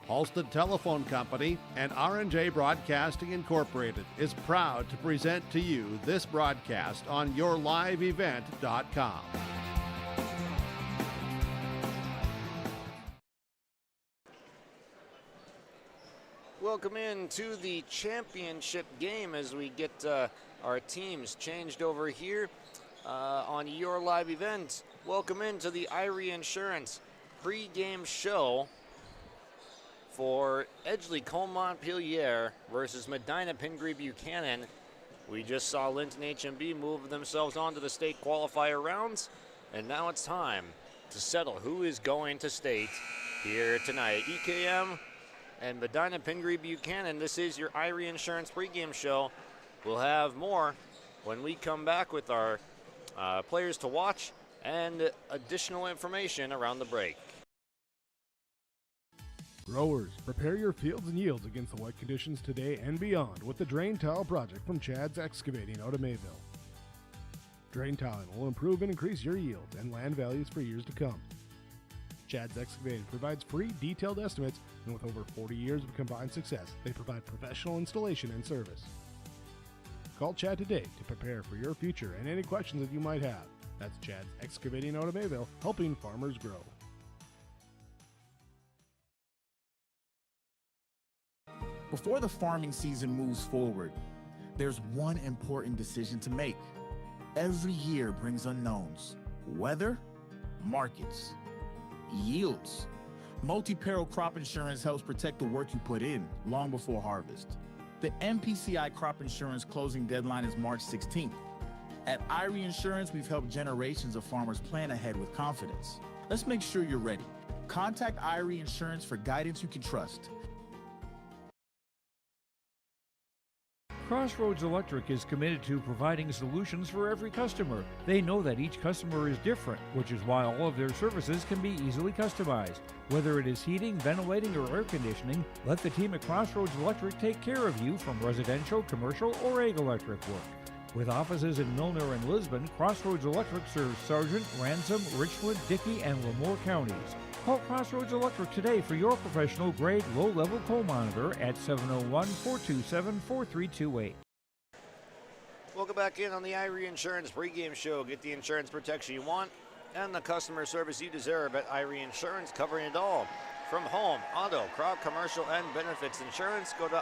Halstead Telephone Company and R&J Broadcasting Incorporated is proud to present to you this broadcast on yourliveevent.com. Welcome into the championship game as we get our teams changed over here on Your Live Event. Welcome into the Irie Insurance pregame show for Edgeley-Kulm-Montpelier versus Medina-Pingree Buchanan. We just saw Linton HMB move themselves on to the state qualifier rounds, and now it's time to settle who is going to state here tonight. EKM and Medina-Pingree Buchanan, this is your Irie Insurance pregame show. We'll have more when we come back with our players to watch and additional information around the break. Growers, prepare your fields and yields against the wet conditions today and beyond with the Drain Tile project from Chad's Excavating out of Mayville. Drain tiling will improve and increase your yields and land values for years to come. Chad's Excavating provides free detailed estimates, and with over 40 years of combined success, they provide professional installation and service. Call Chad today to prepare for your future and any questions that you might have. That's Chad's Excavating out of Mayville, helping farmers grow. Before the farming season moves forward, there's one important decision to make. Every year brings unknowns: weather, markets, yields. Multi-peril crop insurance helps protect the work you put in long before harvest. The MPCI crop insurance closing deadline is March 16th. At Irie Insurance, we've helped generations of farmers plan ahead with confidence. Let's make sure you're ready. Contact Irie Insurance for guidance you can trust. Crossroads Electric is committed to providing solutions for every customer. They know that each customer is different, which is why all of their services can be easily customized. Whether it is heating, ventilating, or air conditioning, let the team at Crossroads Electric take care of you from residential, commercial, or ag electric work. With offices in Milner and Lisbon, Crossroads Electric serves Sargent, Ransom, Richwood, Dickey, and Lemoore counties. Call Crossroads Electric today for your professional grade low-level coal monitor at 701-427-4328. Welcome back in on the Irie Insurance pregame show. Get the insurance protection you want and the customer service you deserve at Irie Insurance, covering it all. From home, auto, crop, commercial, and benefits insurance, go to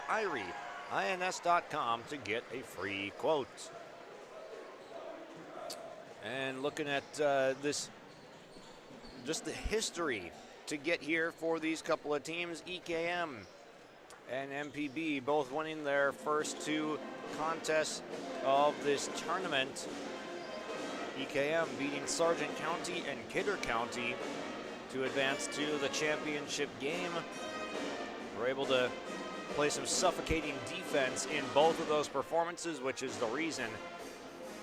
IRIEINS.com to get a free quote. And looking at this, just the history to get here for these couple of teams, EKM and MPB both winning their first two contests of this tournament. EKM beating Sargent County and Kidder County to advance to the championship game. We're able to play some suffocating defense in both of those performances, which is the reason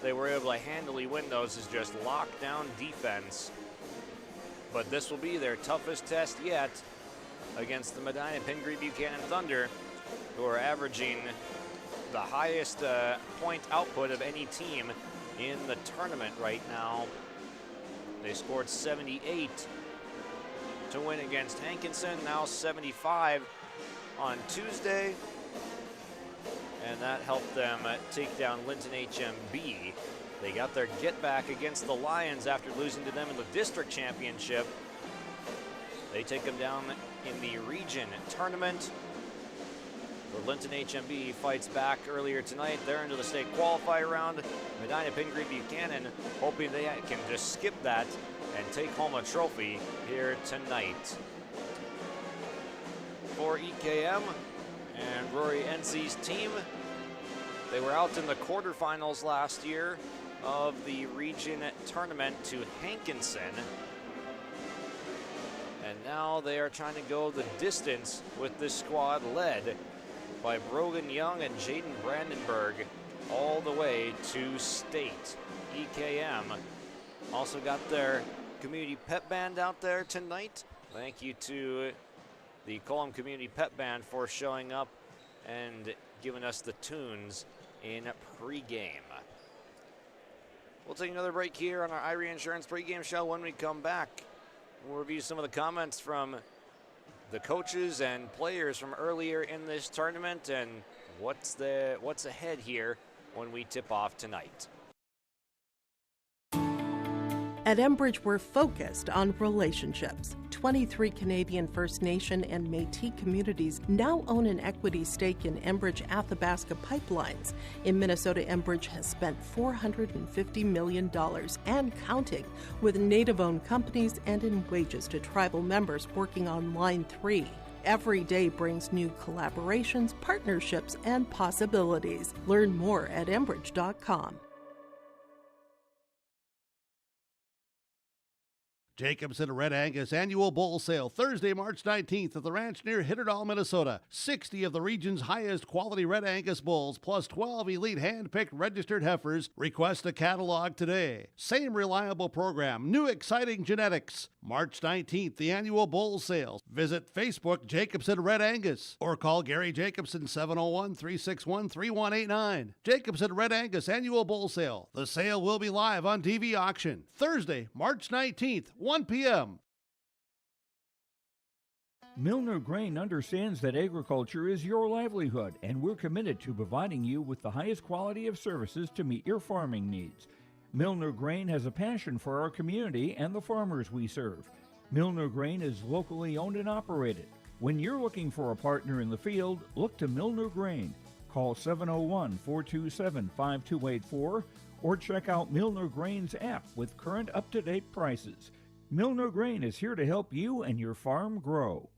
they were able to handily win those, is just lockdown defense. But this will be their toughest test yet against the Medina-Pingree Buchanan Thunder, who are averaging the highest point output of any team in the tournament right now. They scored 78 to win against Hankinson, now 75 on Tuesday, and that helped them take down Linton HMB. They got their get back against the Lions after losing to them in the district championship. They take them down in the region tournament. The Linton HMB fights back earlier tonight. They're into the state qualifier round. Medina-Pingree Buchanan hoping they can just skip that and take home a trophy here tonight. For EKM and Rory Ency's team, they were out in the quarterfinals last year of the region tournament to Hankinson. And now they are trying to go the distance with this squad led by Brogan Young and Jaden Brandenburg all the way to state. EKM also got their community pep band out there tonight. Thank you to the Kulm Community Pep Band for showing up and giving us the tunes in pregame. We'll take another break here on our Irie Insurance pregame show. When we come back, we'll review some of the comments from the coaches and players from earlier in this tournament and what's ahead here when we tip off tonight. At Enbridge, we're focused on relationships. 23 Canadian First Nation and Métis communities now own an equity stake in Enbridge Athabasca Pipelines. In Minnesota, Enbridge has spent $450 million and counting with Native-owned companies and in wages to tribal members working on Line 3. Every day brings new collaborations, partnerships, and possibilities. Learn more at Enbridge.com. Jacobson Red Angus Annual Bull Sale, Thursday, March 19th at the ranch near Hitterdall, Minnesota. 60 of the region's highest quality Red Angus bulls, plus 12 elite hand-picked registered heifers. Request a catalog today. Same reliable program, new exciting genetics. March 19th, the Annual Bull Sale. Visit Facebook Jacobson Red Angus or call Gary Jacobson 701-361-3189. Jacobson Red Angus Annual Bull Sale. The sale will be live on TV auction. Thursday, March 19th, 1 p.m. Milner Grain understands that agriculture is your livelihood, and we're committed to providing you with the highest quality of services to meet your farming needs. Milner Grain has a passion for our community and the farmers we serve. Milner Grain is locally owned and operated. When you're looking for a partner in the field, look to Milner Grain. Call 701-427-5284 or check out Milner Grain's app with current up-to-date prices. Milner Grain is here to help you and your farm grow.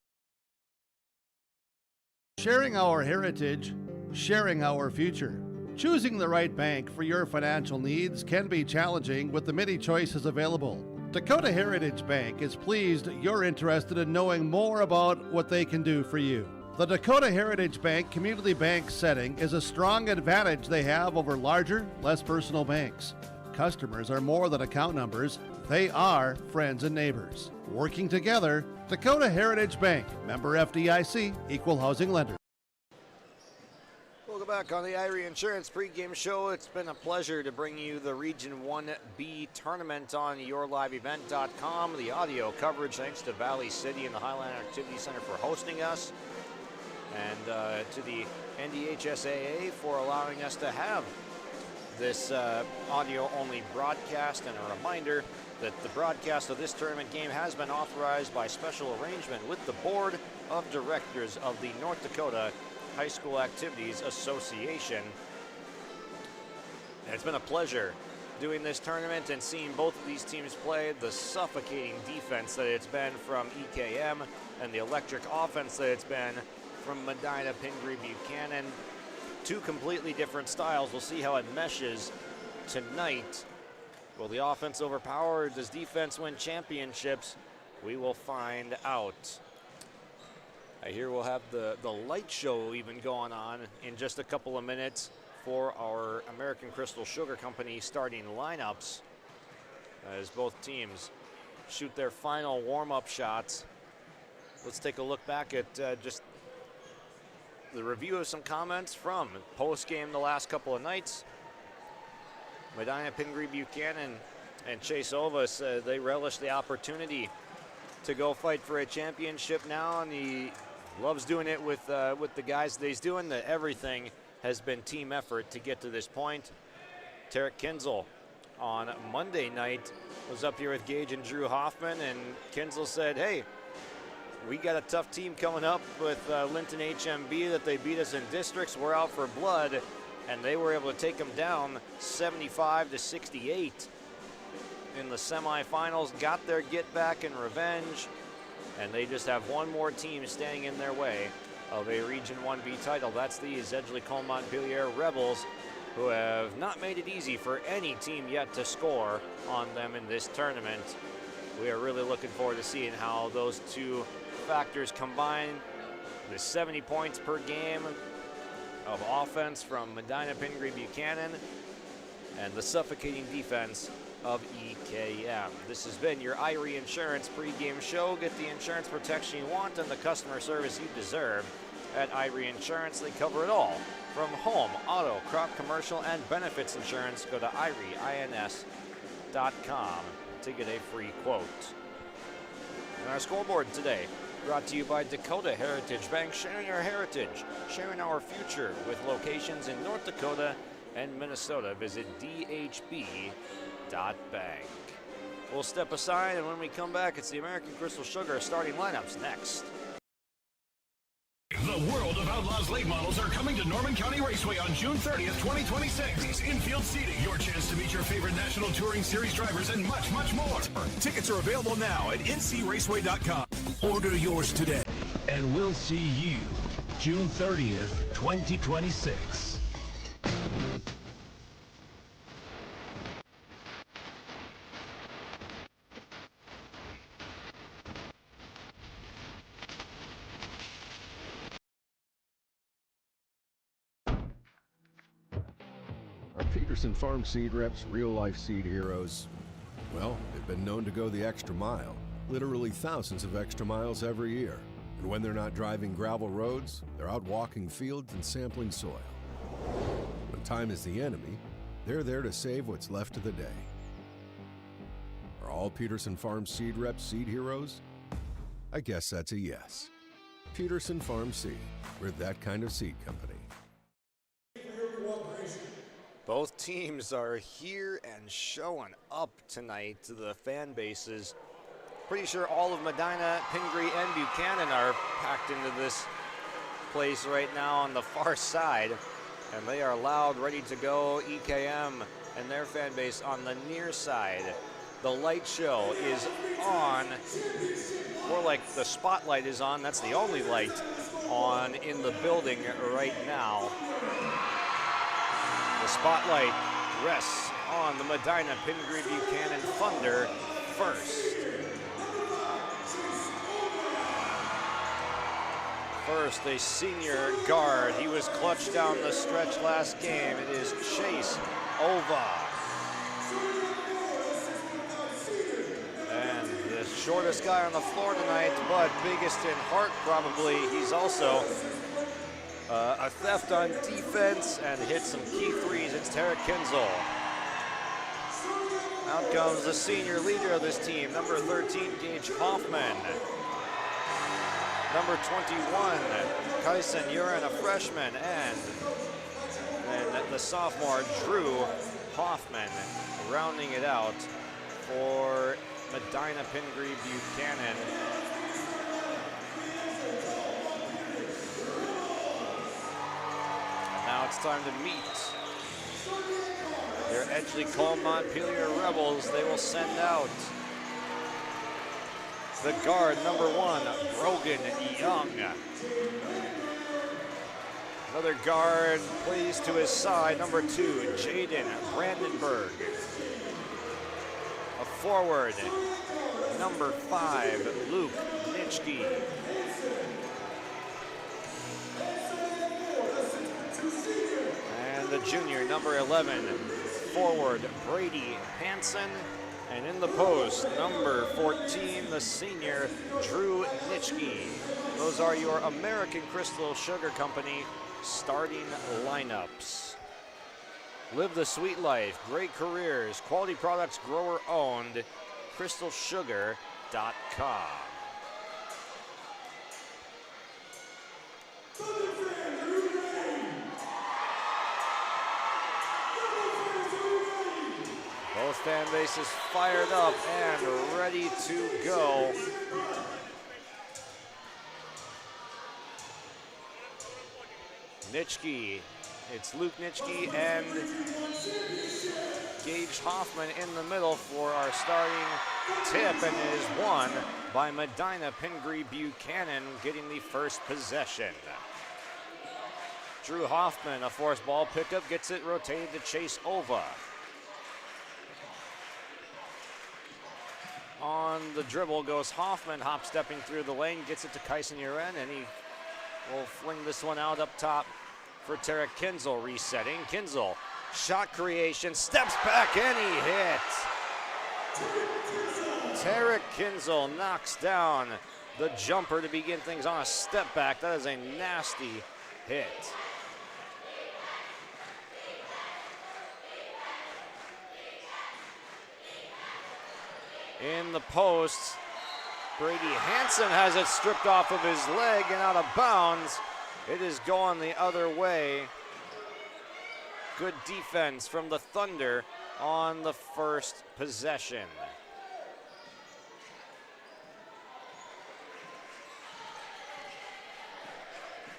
Sharing our heritage, sharing our future. Choosing the right bank for your financial needs can be challenging with the many choices available. Dakota Heritage Bank is pleased you're interested in knowing more about what they can do for you. The Dakota Heritage Bank community bank setting is a strong advantage they have over larger, less personal banks. Customers are more than account numbers. They are friends and neighbors. Working together, Dakota Heritage Bank, member FDIC, equal housing lender. Welcome back on the Irie Insurance pregame show. It's been a pleasure to bring you the Region 1B tournament on yourliveevent.com. The audio coverage, thanks to Valley City and the Highland Activity Center for hosting us, and to the NDHSAA for allowing us to have this audio-only broadcast. And a reminder that the broadcast of this tournament game has been authorized by special arrangement with the Board of Directors of the North Dakota High School Activities Association. And it's been a pleasure doing this tournament and seeing both of these teams play. The suffocating defense that it's been from EKM and the electric offense that it's been from Medina-Pingree Buchanan. Two completely different styles. We'll see how it meshes tonight. Will the offense overpower? Does defense win championships? We will find out. I hear we'll have the light show even going on in just a couple of minutes for our American Crystal Sugar Company starting lineups as both teams shoot their final warm-up shots. Let's take a look back at just the review of some comments from post-game the last couple of nights. Medina-Pingree Buchanan and Chase Ova said they relish the opportunity to go fight for a championship now, and he loves doing it with the guys that he's doing. That everything has been team effort to get to this point. Tarek Kinzel on Monday night was up here with Gage and Drew Hoffman, and Kinzel said, hey, we got a tough team coming up with Linton HMB that they beat us in districts. We're out for blood, and they were able to take them down 75-68 in the semifinals. Got their get back and revenge, and they just have one more team standing in their way of a Region 1B title. That's the Edgeley-Kulm-Montpelier Rebels, who have not made it easy for any team yet to score on them in this tournament. We are really looking forward to seeing how those two factors combine. The 70 points per game of offense from Medina-Pingree Buchanan and the suffocating defense of EKM. This has been your Irie Insurance pregame show. Get the insurance protection you want and the customer service you deserve at Irie Insurance. They cover it all From home, auto, crop, commercial, and benefits insurance, go to IRIINS.com to get a free quote. And our scoreboard today, brought to you by Dakota Heritage Bank, sharing our heritage, sharing our future, with locations in North Dakota and Minnesota. Visit dhb.bank. We'll step aside, and when we come back, it's the American Crystal Sugar starting lineups next. The World of Outlaws late models are coming to Norman County Raceway on June 30th, 2026. Infield seating, your chance to meet your favorite National Touring Series drivers, and much, much more. Tickets are available now at ncraceway.com. Order yours today. And we'll see you June 30th, 2026. Peterson Farm Seed Reps, real-life seed heroes. Well, they've been known to go the extra mile, literally thousands of extra miles every year. And when they're not driving gravel roads, they're out walking fields and sampling soil. When time is the enemy, they're there to save what's left of the day. Are all Peterson Farm Seed Reps seed heroes? I guess that's a yes. Peterson Farm Seed, we're that kind of seed company. Both teams are here and showing up tonight to the fan bases. Pretty sure all of Medina-Pingree and Buchanan are packed into this place right now on the far side. And they are loud, ready to go. EKM and their fan base on the near side. The light show is on. More like the spotlight is on. That's the only light on in the building right now. The spotlight rests on the Medina-Pingree Buchanan Thunder first. First, a senior guard. He was clutched down the stretch last game. It is Chase Ova. And the shortest guy on the floor tonight, but biggest in heart probably. He's also a theft on defense and hit some key threes. It's Tarek Kinzel. Out comes the senior leader of this team, number 13, Gage Hoffman. Number 21, Kyson Uren, a freshman, and the sophomore, Drew Hoffman, rounding it out for Medina-Pingree Buchanan. Now it's time to meet their Edgeley-Kulm-Montpelier Rebels. They will send out the guard, number 1, Brogan Young. Another guard plays to his side, number 2, Jaden Brandenburg. A forward, number 5, Luke Nitschke. And the junior, number 11, forward, Brady Hansen. And in the post, number 14, the senior, Drew Nitschke. Those are your American Crystal Sugar Company starting lineups. Live the sweet life, great careers, quality products, grower owned, crystalsugar.com. Both fan bases fired up and ready to go. Nitschke, it's Luke Nitschke and Gage Hoffman in the middle for our starting tip, and it is won by Medina-Pingree Buchanan getting the first possession. Drew Hoffman, a forced ball pickup, gets it rotated to Chase Ova. On the dribble goes Hoffman, hop-stepping through the lane, gets it to Kyson Uren, and he will fling this one out up top for Tarek Kinzel, resetting. Kinzel, shot creation, steps back, and he hits. Tarek Kinzel knocks down the jumper to begin things on a step back. That is a nasty hit. in the post. Brady Hansen has it stripped off of his leg and out of bounds. It is going the other way. Good defense from the Thunder on the first possession.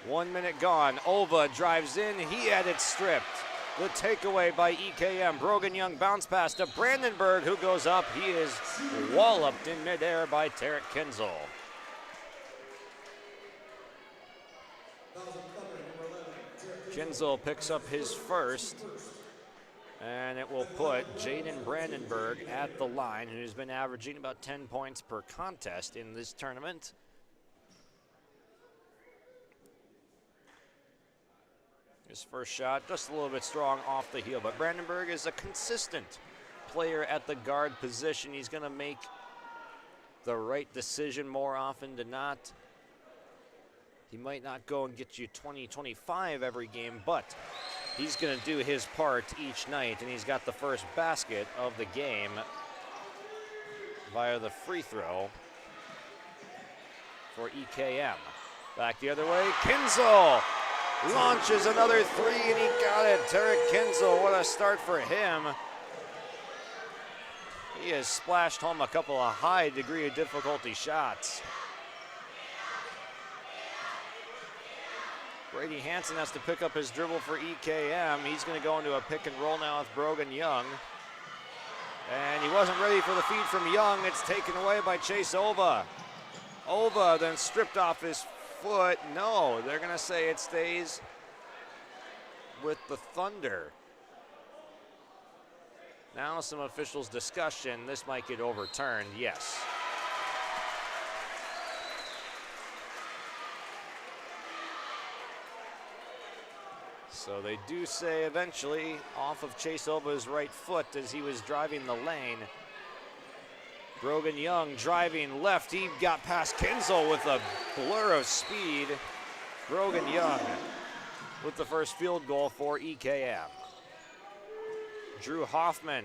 One minute gone. Ova drives in. He had it stripped. The takeaway by EKM. Brogan Young bounce pass to Brandenburg, who goes up. He is walloped in midair by Tarek Kinzel. Kinzel picks up his first, and it will put Jaden Brandenburg at the line, who's been averaging about 10 points per contest in this tournament. His first shot just a little bit strong off the heel, but Brandenburg is a consistent player at the guard position. He's going to make the right decision more often than not. He might not go and get you 20, 25 every game, but he's going to do his part each night, and he's got the first basket of the game via the free throw for EKM. Back the other way, Kinzel launches another three, and he got it. Tarek Kinzel, what a start for him. He has splashed home a couple of high degree of difficulty shots. Brady Hansen has to pick up his dribble for EKM. He's going to go into a pick and roll now with Brogan Young. And he wasn't ready for the feed from Young. It's taken away by Chase Ova. Ova then stripped off his foot. No, they're going to say it stays with the Thunder. Now some officials' discussion. This might get overturned. Yes. So they do say eventually off of Chase Ova's right foot as he was driving the lane. Brogan Young driving left. He got past Kinzel with a blur of speed. Brogan Young with the first field goal for EKM. Drew Hoffman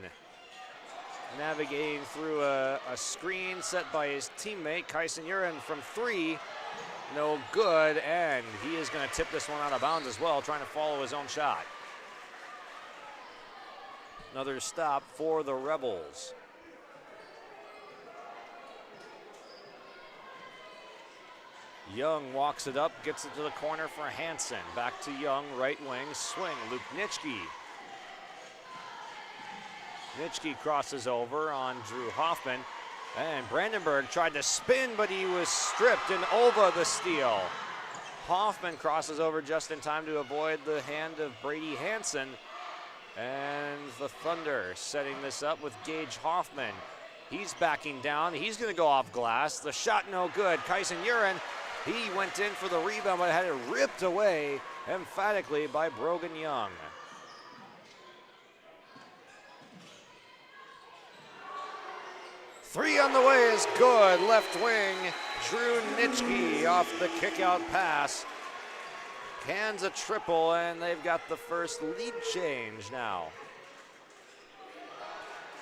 navigating through a screen set by his teammate Kyson Uren from three. No good, and he is going to tip this one out of bounds as well, trying to follow his own shot. Another stop for the Rebels. Young walks it up, gets it to the corner for Hansen. Back to Young, right wing, swing, Luke Nitschke. Nitschke crosses over on Drew Hoffman. And Brandenburg tried to spin, but he was stripped, and Ova the steal. Hoffman crosses over just in time to avoid the hand of Brady Hansen. And the Thunder setting this up with Gage Hoffman. He's backing down. He's going to go off glass. The shot no good. Kyson Uren, he went in for the rebound, but had it ripped away emphatically by Brogan Young. Three on the way is good. Left wing, Drew Nitschke off the kickout pass. Cans a triple, and they've got the first lead change now.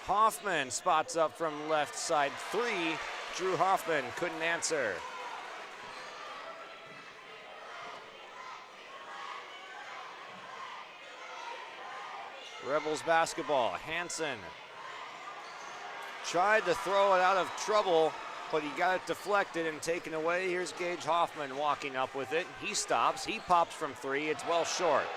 Hoffman spots up from left side three. Drew Hoffman couldn't answer. Rebels basketball. Hansen tried to throw it out of trouble, but he got it deflected and taken away. Here's Gage Hoffman walking up with it. He stops. He pops from three. It's well short.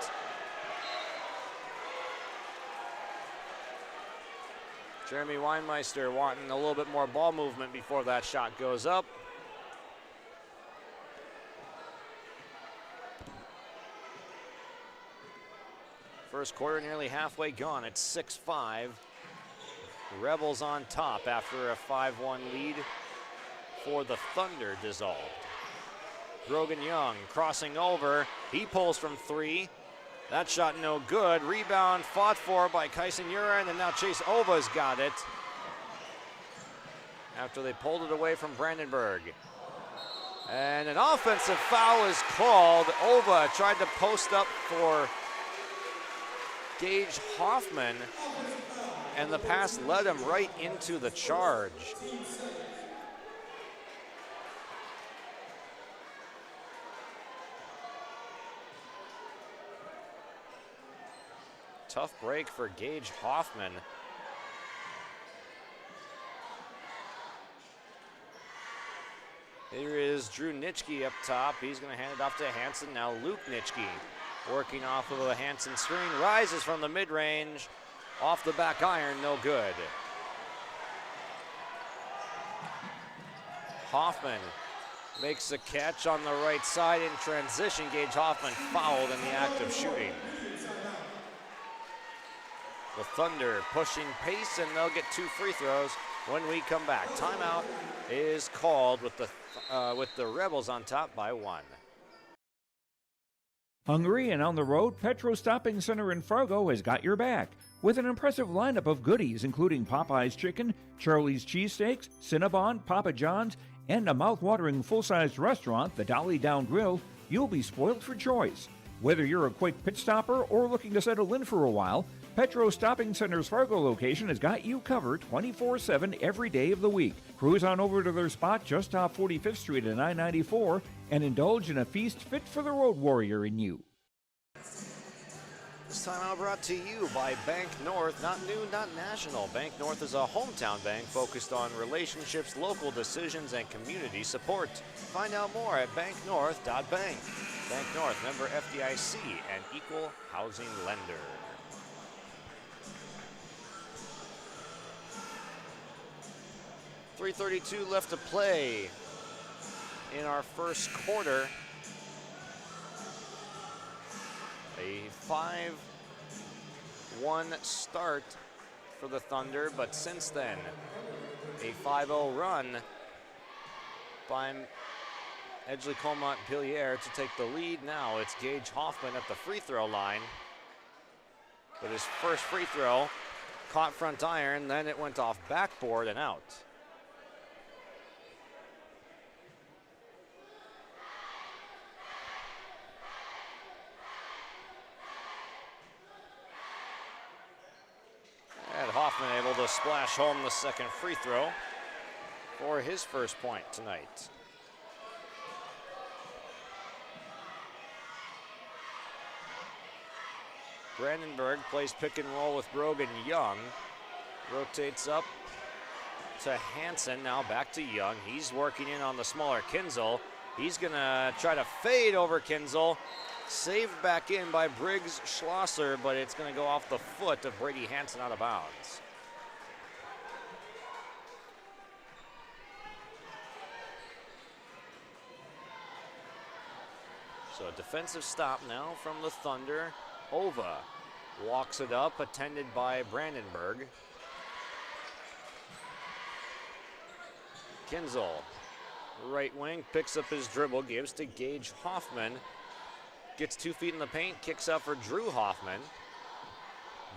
Jeremy Weinmeister wanting a little bit more ball movement before that shot goes up. First quarter nearly halfway gone. It's 6-5. Rebels on top after a 5-1 lead for the Thunder dissolved. Brogan Young crossing over. He pulls from three. That shot no good. Rebound fought for by Kyson Uren, and now Chase Ova's got it after they pulled it away from Brandenburg. And an offensive foul is called. Ova tried to post up for Gage Hoffman. and the pass led him right into the charge. Tough break for Gage Hoffman. Here is Drew Nitschke up top. He's going to hand it off to Hansen. Now Luke Nitschke working off of a Hansen screen. Rises from the mid-range. Off the back iron, no good. Hoffman makes a catch on the right side in transition. Gage Hoffman fouled in the act of shooting. The Thunder pushing pace, and they'll get 2 free throws when we come back. Timeout is called with the Rebels on top by 1. Hungry and on the road, Petro Stopping Center in Fargo has got your back with an impressive lineup of goodies including Popeye's Chicken, Charlie's Cheesesteaks, Cinnabon, Papa John's, and a mouth-watering full-sized restaurant, the Dolly Down Grill. You'll be spoiled for choice. Whether you're a quick pit stopper or looking to settle in for a while, Petro Stopping Center's Fargo location has got you covered 24/7 every day of the week. Cruise on over to their spot just off 45th Street at I-94 and indulge in a feast fit for the road warrior in you. This time out brought to you by Bank North, not new, not national. Bank North is a hometown bank focused on relationships, local decisions, and community support. Find out more at banknorth.bank. Bank North, member FDIC, and equal housing lender. .332 left to play in our first quarter. A 5-1 start for the Thunder, but since then, a 5-0 run by Edgeley-Kulm-Montpelier to take the lead. Now it's Gage Hoffman at the free throw line. But his first free throw caught front iron, then it went off backboard and out. And Hoffman able to splash home the second free throw for his first point tonight. Brandenburg plays pick and roll with Brogan Young. Rotates up to Hansen, now back to Young. He's working in on the smaller Kinzel. He's gonna try to fade over Kinzel. Saved back in by Briggs Schlosser, but it's going to go off the foot of Brady Hansen out of bounds. So a defensive stop now from the Thunder. Ova walks it up, attended by Brandenburg. Kinzel, right wing, picks up his dribble, gives to Gage Hoffman. Gets 2 feet in the paint, kicks out for Drew Hoffman.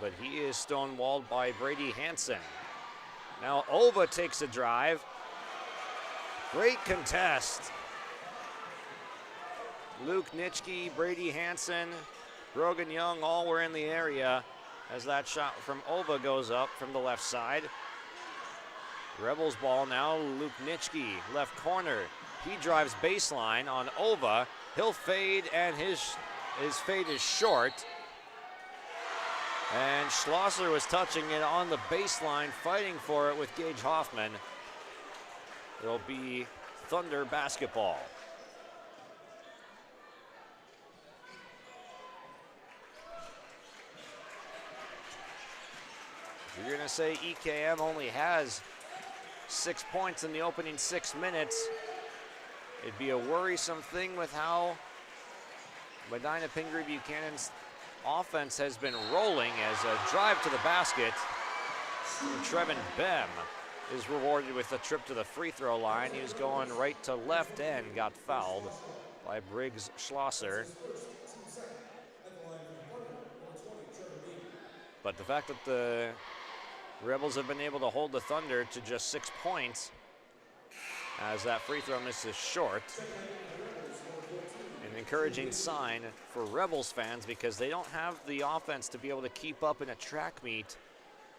But he is stonewalled by Brady Hansen. Now Ova takes a drive. Great contest. Luke Nitschke, Brady Hansen, Brogan Young, all were in the area as that shot from Ova goes up from the left side. Rebels ball now, Luke Nitschke, left corner. He drives baseline on Ova. He'll fade, and his fade is short. And Schlosser was touching it on the baseline, fighting for it with Gage Hoffman. It'll be Thunder basketball. If you're going to say EKM only has 6 points in the opening 6 minutes, it'd be a worrisome thing with how Medina-Pingree Buchanan's offense has been rolling as a drive to the basket. Trevin Bem is rewarded with a trip to the free throw line. He was going right to left and got fouled by Briggs Schlosser. But the fact that the Rebels have been able to hold the Thunder to just 6 points as that free throw misses short. An encouraging sign for Rebels fans because they don't have the offense to be able to keep up in a track meet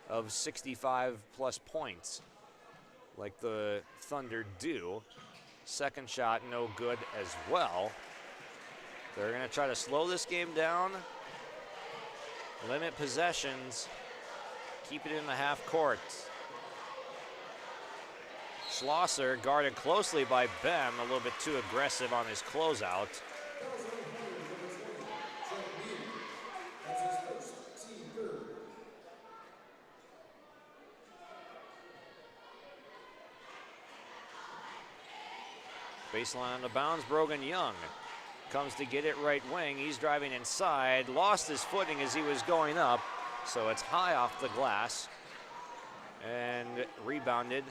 of 65 plus points like the Thunder do. Second shot, no good as well. They're going to try to slow this game down, limit possessions, keep it in the half court. Schlosser guarded closely by Bem, a little bit too aggressive on his closeout. Baseline on the bounds, Brogan Young comes to get it right wing. He's driving inside, lost his footing as he was going up, so it's high off the glass and rebounded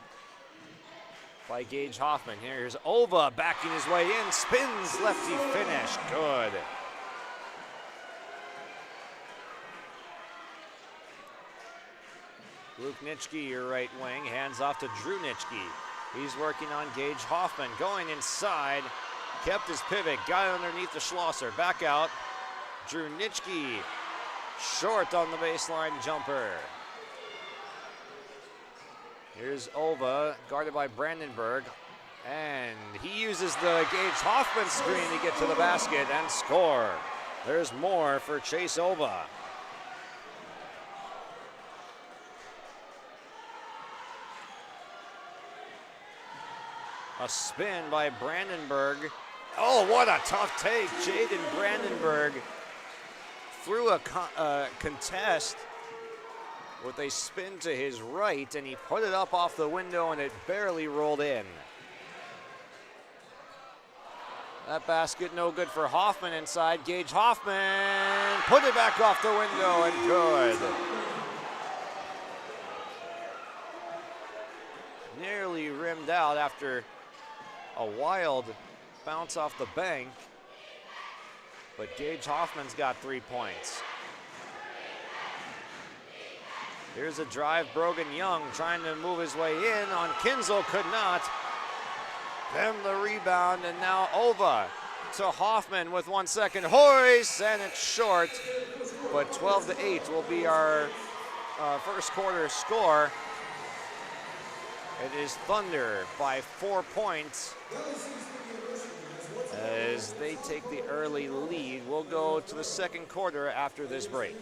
by Gage Hoffman. Here's Ova backing his way in, spins, lefty finish, good. Luke Nitschke, your right wing, hands off to Drew Nitschke. He's working on Gage Hoffman, going inside, kept his pivot, got it underneath the Schlosser, back out. Drew Nitschke, short on the baseline jumper. Here's Ova, guarded by Brandenburg, and he uses the Gage Hoffman screen to get to the basket and score. There's more for Chase Ova. A spin by Brandenburg. Oh, what a tough take. Jaden Brandenburg threw a contest with a spin to his right, and he put it up off the window, and it barely rolled in. That basket no good for Hoffman inside. Gage Hoffman put it back off the window, and good. Nearly rimmed out after a wild bounce off the bank, but Gage Hoffman's got 3 points. Here's a drive, Brogan Young trying to move his way in on Kinzel, could not. Then the rebound, and now Ova to Hoffman with 1 second. Hoist, and it's short, but 12-8 will be our first quarter score. It is Thunder by 4 points as they take the early lead. We'll go to the second quarter after this break.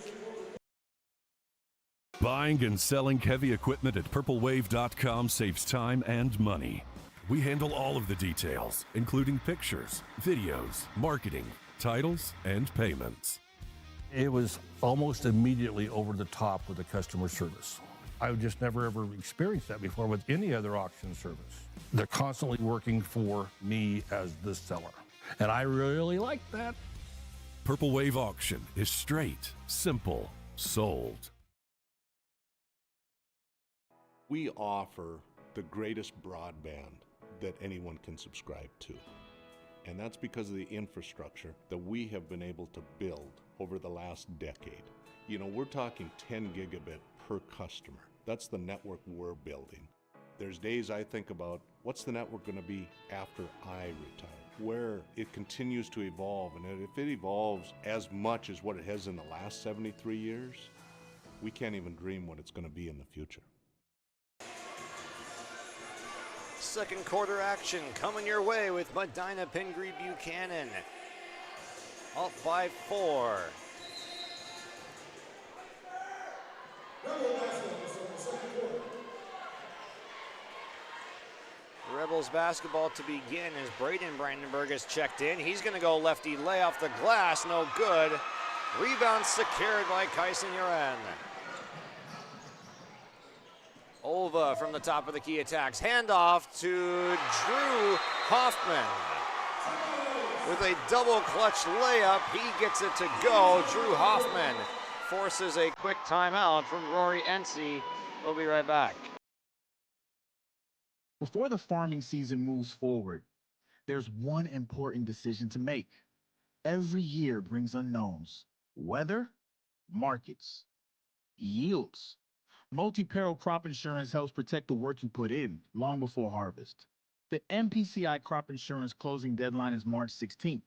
Buying and selling heavy equipment at purplewave.com saves time and money. We handle all of the details, including pictures, videos, marketing, titles, and payments. It was almost immediately over the top with the customer service. I've just never ever experienced that before with any other auction service. They're constantly working for me as the seller, and I really like that. Purple Wave Auction is straight, simple, sold. We offer the greatest broadband that anyone can subscribe to. And that's because of the infrastructure that we have been able to build over the last decade. You know, we're talking 10 gigabit per customer. That's the network we're building. There's days I think about, what's the network going to be after I retire? Where it continues to evolve, and if it evolves as much as what it has in the last 73 years, we can't even dream what it's going to be in the future. Second quarter action coming your way with Medina-Pingree Buchanan. Up by 4. Rebels basketball to begin as Braden Brandenburg is checked in. He's going to go lefty lay off the glass, no good. Rebound secured by Kyson Uren. Ova from the top of the key attacks. Handoff to Drew Hoffman. With a double clutch layup, he gets it to go. Drew Hoffman forces a quick timeout from Rory Ency. We'll be right back. Before the farming season moves forward, there's one important decision to make. Every year brings unknowns: weather, markets, yields. Multi-peril crop insurance helps protect the work you put in long before harvest. The MPCI crop insurance closing deadline is March 16th.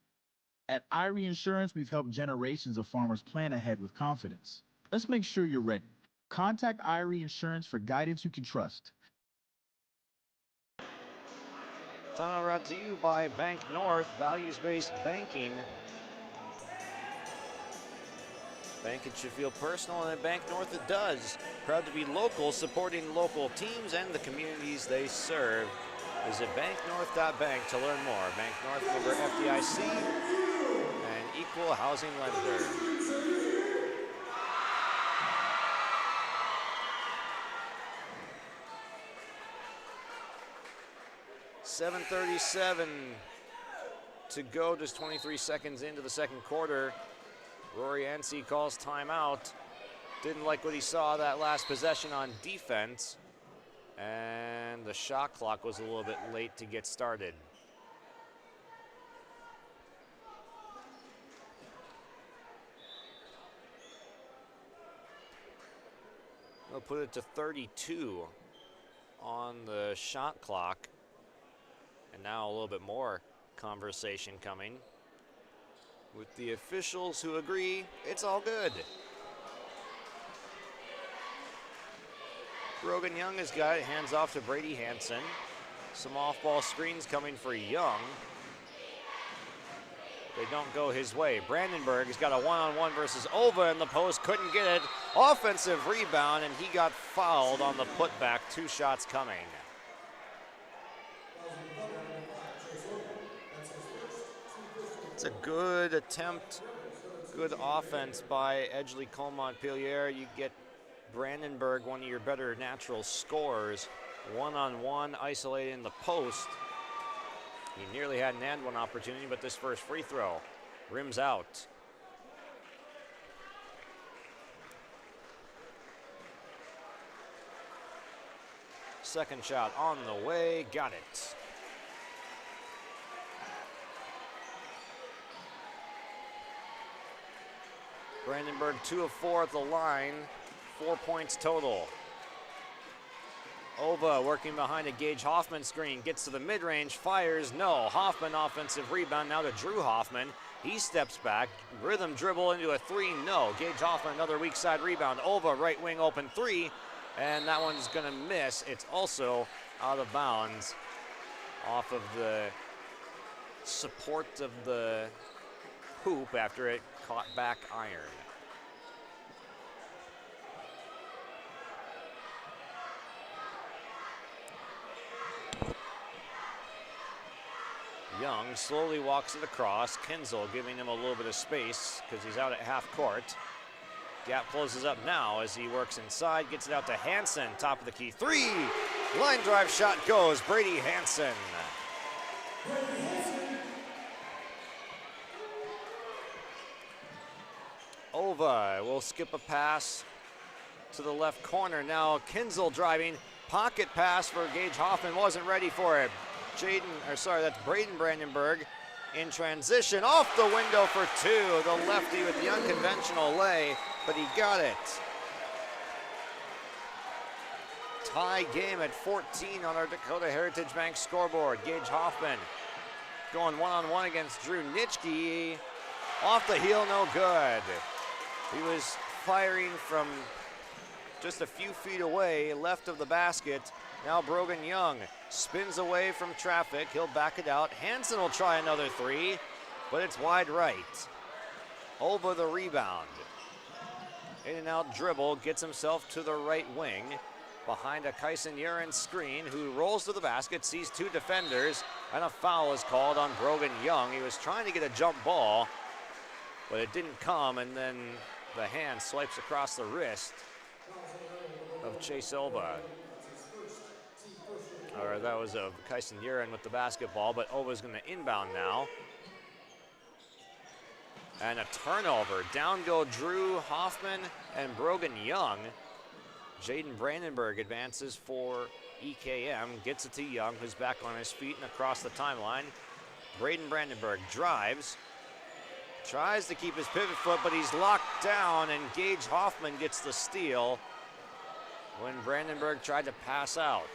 At Irie Insurance, we've helped generations of farmers plan ahead with confidence. Let's make sure you're ready. Contact IRE Insurance for guidance you can trust. Time brought to you by Bank North, values-based banking. Banking should feel personal, and at Bank North it does. Proud to be local, supporting local teams and the communities they serve. Visit banknorth.bank to learn more. Bank North, member FDIC, and equal housing lender. .37 to go, just 23 seconds into the second quarter. Rory Ansey calls timeout. Didn't like what he saw that last possession on defense. And the shot clock was a little bit late to get started. We'll put it to 32 on the shot clock. And now a little bit more conversation coming with the officials who agree it's all good. Brogan Young has got it, hands off to Brady Hansen. Some off-ball screens coming for Young. They don't go his way. Brandenburg has got a one-on-one versus Ova in the post, couldn't get it. Offensive rebound, and he got fouled on the putback. 2 shots coming. It's a good attempt, good offense by Edgeley-Kulm-Montpelier. You get Brandenburg, one of your better natural scorers, one-on-one, isolated in the post. He nearly had an and one opportunity, but this first free throw rims out. Second shot on the way, got it. Brandenburg 2 of 4 at the line, 4 points total. Ova working behind a Gage Hoffman screen, gets to the mid-range, fires, no. Hoffman offensive rebound, now to Drew Hoffman. He steps back, rhythm dribble into a 3, no. Gage Hoffman, another weak side rebound. Ova, right wing open 3, and that one's gonna miss. It's also out of bounds off of the support of the hoop after it caught back iron. Young slowly walks it across. Kinzel giving him a little bit of space because he's out at half court. Gap closes up now as he works inside, gets it out to Hansen, top of the key 3. Line drive shot goes, Brady Hansen. Ova will skip a pass to the left corner. Now Kinzel driving, pocket pass for Gage Hoffman, wasn't ready for it. That's Braden Brandenburg in transition, off the window for 2. The lefty with the unconventional lay, but he got it. Tie game at 14 on our Dakota Heritage Bank scoreboard. Gage Hoffman going one-on-one against Drew Nitschke. Off the heel, no good. He was firing from just a few feet away, left of the basket. Now Brogan Young spins away from traffic. He'll back it out. Hansen will try another 3, but it's wide right. Ova the rebound. In and out dribble, gets himself to the right wing. Behind a Kyson Urin screen, who rolls to the basket, sees 2 defenders, and a foul is called on Brogan Young. He was trying to get a jump ball, but it didn't come, and then the hand swipes across the wrist of Chase Ova. Or that was a Kyson Urin with the basketball, but Ova's going to inbound now. And a turnover. Down go Drew Hoffman and Brogan Young. Jaden Brandenburg advances for EKM, gets it to Young, who's back on his feet and across the timeline. Braden Brandenburg drives, tries to keep his pivot foot, but he's locked down, and Gage Hoffman gets the steal when Brandenburg tried to pass out.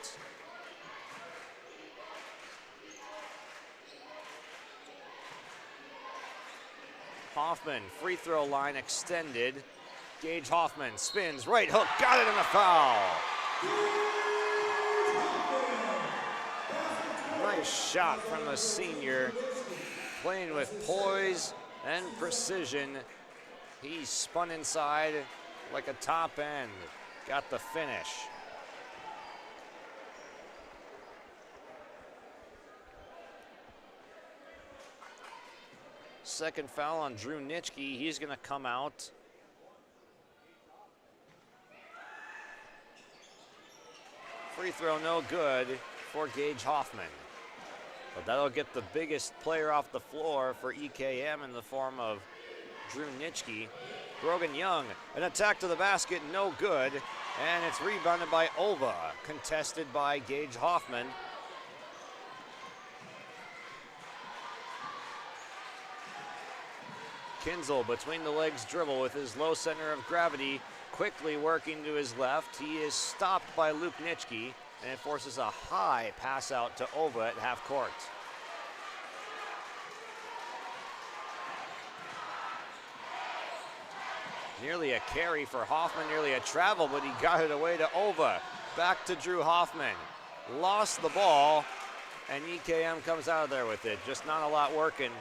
Hoffman, free throw line extended. Gage Hoffman spins, right hook, got it in a foul. Nice shot from the senior, playing with poise and precision. He spun inside like a top end, got the finish. Second foul on Drew Nitschke. He's going to come out. Free throw no good for Gage Hoffman. But that'll get the biggest player off the floor for EKM in the form of Drew Nitschke. Brogan Young, an attack to the basket, no good. And it's rebounded by Ova, contested by Gage Hoffman. Kinzel between the legs dribble with his low center of gravity, quickly working to his left. He is stopped by Luke Nitschke, and it forces a high pass out to Ova at half court. Nearly a carry for Hoffman, nearly a travel, but he got it away to Ova. Back to Drew Hoffman. Lost the ball, and EKM comes out of there with it. Just not a lot working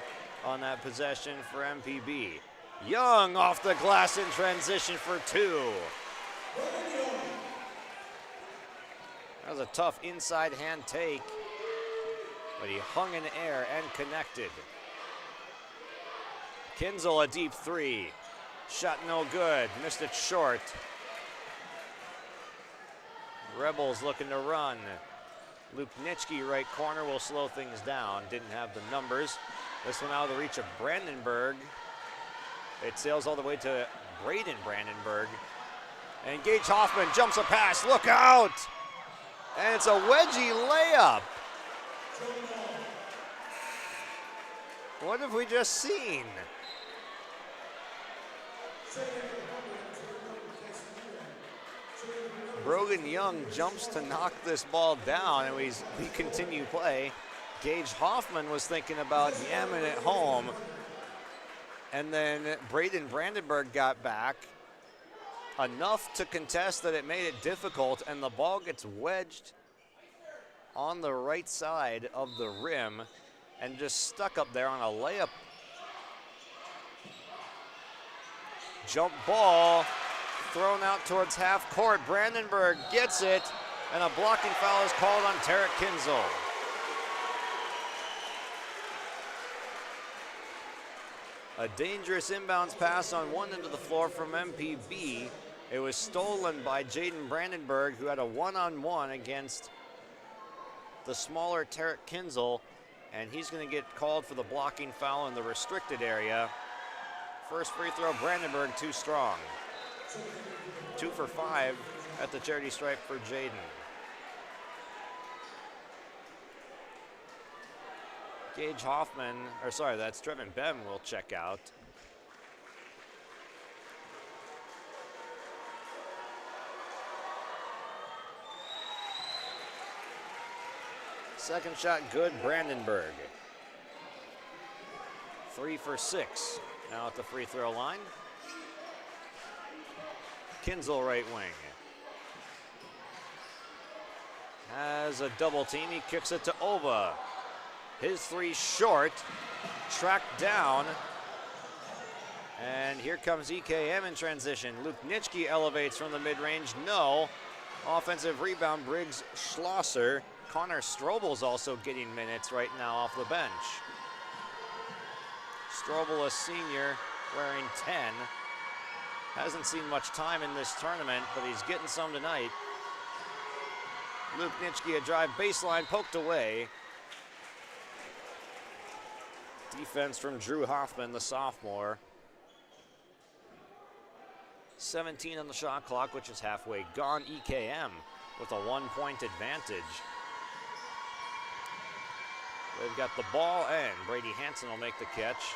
on that possession for MPB. Young off the glass in transition for two. That was a tough inside hand take, but he hung in the air and connected. Kinzel a deep three. Shot no good, missed it short. Rebels looking to run. Luke Nitschke, right corner, will slow things down. Didn't have the numbers. This one out of the reach of Brandenburg. It sails all the way to Braden Brandenburg. And Gage Hoffman jumps a pass, look out! And it's a wedgie layup. What have we just seen? Brogan Young jumps to knock this ball down, and we continue play. Gage Hoffman was thinking about yamming it home, and then Braden Brandenburg got back enough to contest that it made it difficult, and the ball gets wedged on the right side of the rim and just stuck up there on a layup. Jump ball thrown out towards half court. Brandenburg gets it, and a blocking foul is called on Tarek Kinzel. A dangerous inbounds pass on one end of the floor from MPB. It was stolen by Jaden Brandenburg, who had a one-on-one against the smaller Tarek Kinzel, and he's going to get called for the blocking foul in the restricted area. First free throw, Brandenburg too strong. 2 for 5 at the charity stripe for Jaden. Gage Hoffman, or sorry, that's Trevin Bem will check out. Second shot good, Brandenburg. 3 for 6 now at the free throw line. Kinzel right wing. Has a double team, he kicks it to Ova. His three short, tracked down. And here comes EKM in transition. Luke Nitschke elevates from the mid-range, no. Offensive rebound, Briggs Schlosser. Connor Strobel's also getting minutes right now off the bench. Strobel, a senior, wearing 10. Hasn't seen much time in this tournament, but he's getting some tonight. Luke Nitschke, a drive baseline, poked away. Defense from Drew Hoffman, the sophomore. 17 on the shot clock, which is halfway gone. EKM with a 1-point advantage. They've got the ball, and Brady Hansen will make the catch.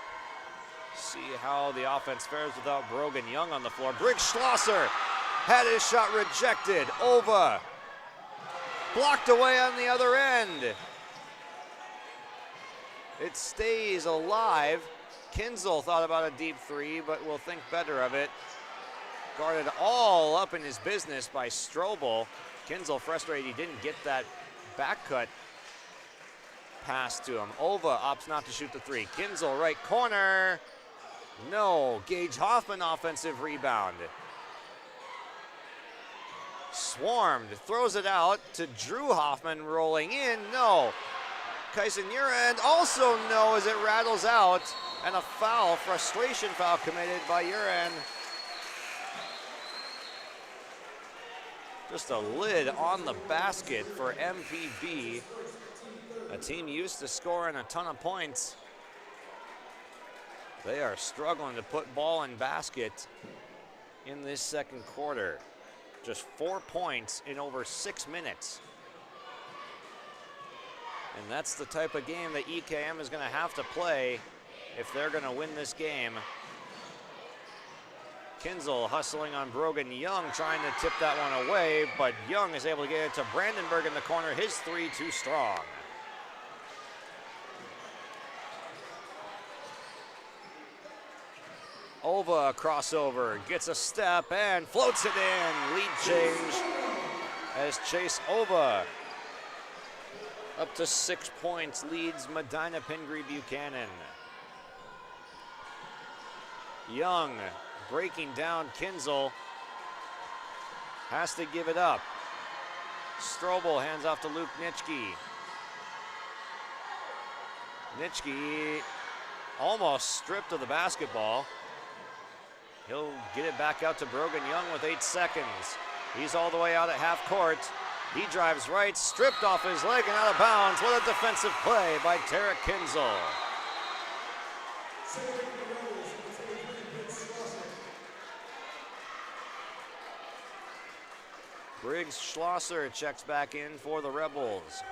See how the offense fares without Brogan Young on the floor. Briggs Schlosser had his shot rejected. Ova blocked away on the other end. It stays alive. Kinzel thought about a deep three, but will think better of it. Guarded all up in his business by Strobel. Kinzel frustrated he didn't get that back cut pass to him. Ova opts not to shoot the three. Kinzel right corner. No. Gage Hoffman offensive rebound. Swarmed, throws it out to Drew Hoffman rolling in. No. Kyson Urand also no as it rattles out. And a foul, frustration foul committed by Urand. Just a lid on the basket for MPB. A team used to scoring a ton of points. They are struggling to put ball in basket in this second quarter. Just 4 points in over 6 minutes. And that's the type of game that EKM is going to have to play if they're going to win this game. Kinzel hustling on Brogan Young, trying to tip that one away, but Young is able to get it to Brandenburg in the corner. His three too strong. Ova crossover, gets a step and floats it in. Lead change as Chase Ova up to 6 points, leads Medina-Pingree Buchanan. Young breaking down Kinzel, has to give it up. Strobel hands off to Luke Nitschke. Nitschke almost stripped of the basketball. He'll get it back out to Brogan Young with 8 seconds. He's all the way out at half court. He drives right, stripped off his leg and out of bounds. What a defensive play by Tarek Kinzel. Briggs Schlosser checks back in for the Rebels.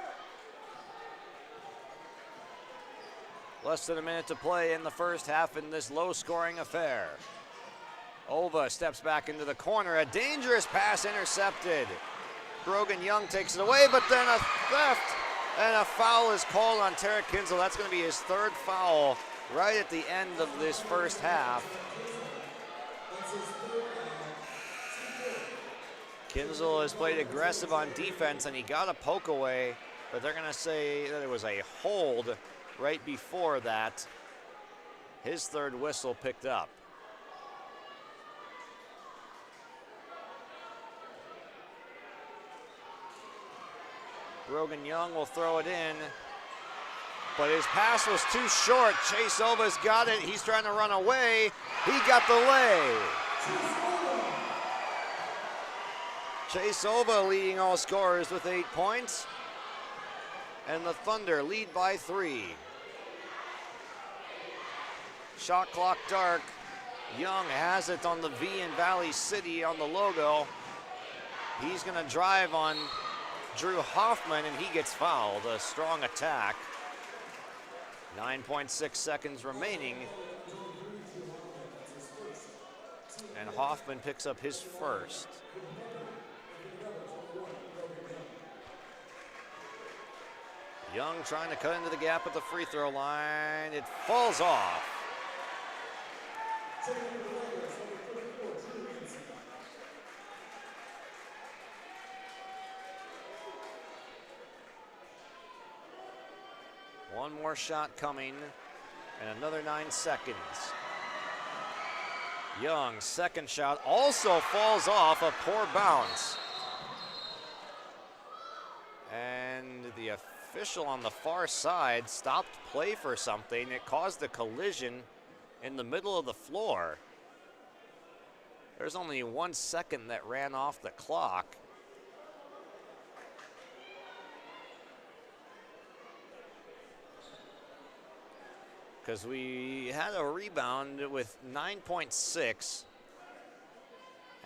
Less than a minute to play in the first half in this low-scoring affair. Ova steps back into the corner. A dangerous pass intercepted. Brogan Young takes it away, but then a theft and a foul is called on Tarek Kinzel. That's going to be his third foul right at the end of this first half. Kinzel has played aggressive on defense and he got a poke away, but they're going to say that it was a hold right before that. His third whistle picked up. Brogan Young will throw it in, but his pass was too short. Chase Ova's got it. He's trying to run away. He got the lay. Chase Ova leading all scorers with 8 points. And the Thunder lead by 3. Shot clock dark. Young has it on the V in Valley City on the logo. He's going to drive on Drew Hoffman and he gets fouled. A strong attack. 9.6 seconds remaining. And Hoffman picks up his first. Young trying to cut into the gap at the free throw line. It falls off. One more shot coming and another 9 seconds. Young, second shot also falls off, a poor bounce. And the official on the far side stopped play for something. It caused a collision in the middle of the floor. There's only 1 second that ran off the clock. Because we had a rebound with 9.6,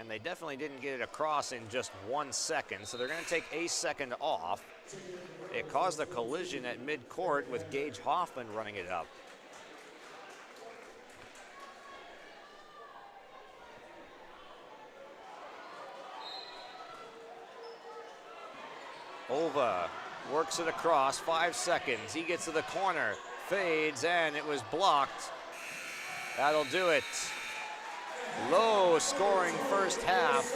and they definitely didn't get it across in just 1 second, so they're going to take a second off. It caused a collision at midcourt with Gage Hoffman running it up. Ova works it across, 5 seconds. He gets to the corner, fades, and it was blocked. That'll do it. Low-scoring first half.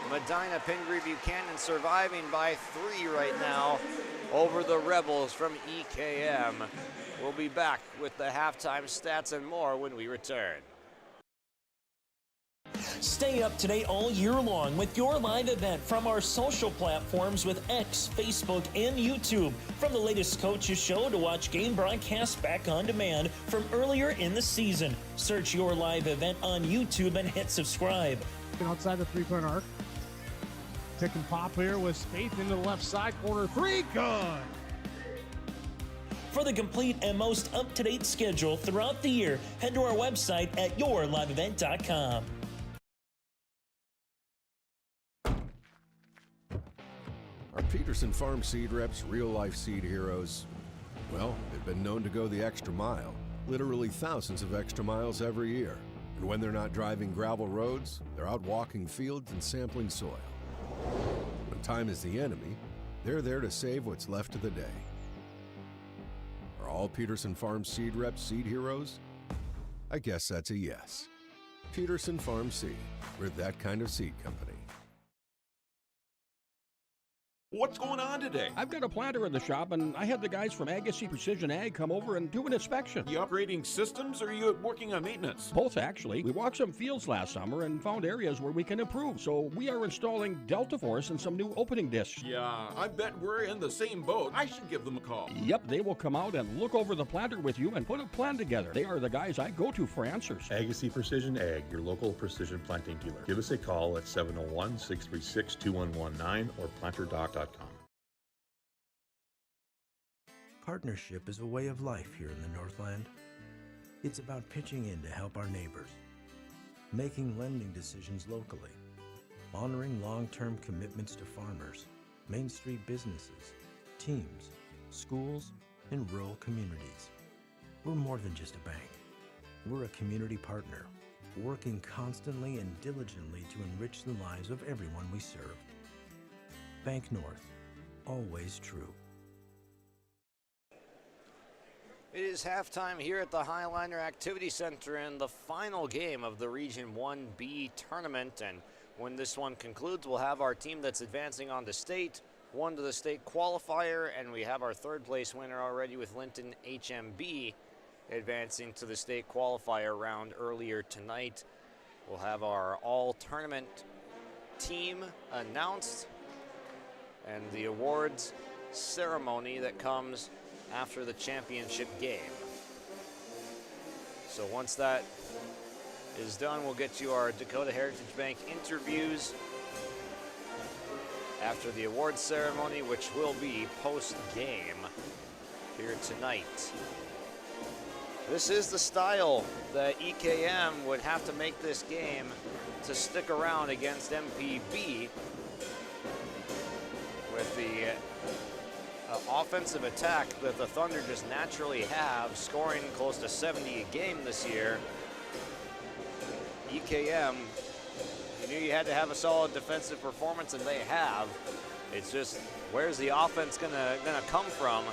Medina-Pingree Buchanan surviving by 3 right now over the Rebels from EKM. We'll be back with the halftime stats and more when we return. Stay up to date all year long with your live event from our social platforms with X, Facebook, and YouTube. From the latest coaches show to watch game broadcasts back on demand from earlier in the season. Search your live event on YouTube and hit subscribe. Outside the three-point arc. Pick and pop here with Spaeth into the left side corner. 3, good. For the complete and most up-to-date schedule throughout the year, head to our website at yourliveevent.com. Are Peterson Farm seed reps real-life seed heroes? Well, they've been known to go the extra mile, literally thousands of extra miles every year. And when they're not driving gravel roads, they're out walking fields and sampling soil. When time is the enemy, they're there to save what's left of the day. Are all Peterson Farm seed reps seed heroes? I guess that's a yes. Peterson Farm Seed. We're that kind of seed company. What's going on today? I've got a planter in the shop, and I had the guys from Agassiz Precision Ag come over and do an inspection. You upgrading systems, or are you working on maintenance? Both, actually. We walked some fields last summer and found areas where we can improve. So we are installing Delta Force and some new opening discs. Yeah, I bet we're in the same boat. I should give them a call. Yep, they will come out and look over the planter with you and put a plan together. They are the guys I go to for answers. Agassiz Precision Ag, your local precision planting dealer. Give us a call at 701-636-2119 or planterdoc.com. Partnership is a way of life here in the Northland. It's about pitching in to help our neighbors, making lending decisions locally, honoring long-term commitments to farmers, Main Street businesses, teams, schools, and rural communities. We're more than just a bank. We're a community partner, working constantly and diligently to enrich the lives of everyone we serve. Bank North, always true. It is halftime here at the Highliner Activity Center in the final game of the Region 1B tournament. And when this one concludes, we'll have our team that's advancing on to state, one to the state qualifier, and we have our third place winner already with Linton HMB advancing to the state qualifier round earlier tonight. We'll have our all-tournament team announced and the awards ceremony that comes after the championship game. So once that is done, we'll get you our Dakota Heritage Bank interviews after the awards ceremony, which will be post-game here tonight. This is the style that EKM would have to make this game to stick around against MPB, with the offensive attack that the Thunder just naturally have, scoring close to 70 a game this year. EKM, you knew you had to have a solid defensive performance, and they have. It's just, where's the offense gonna come from?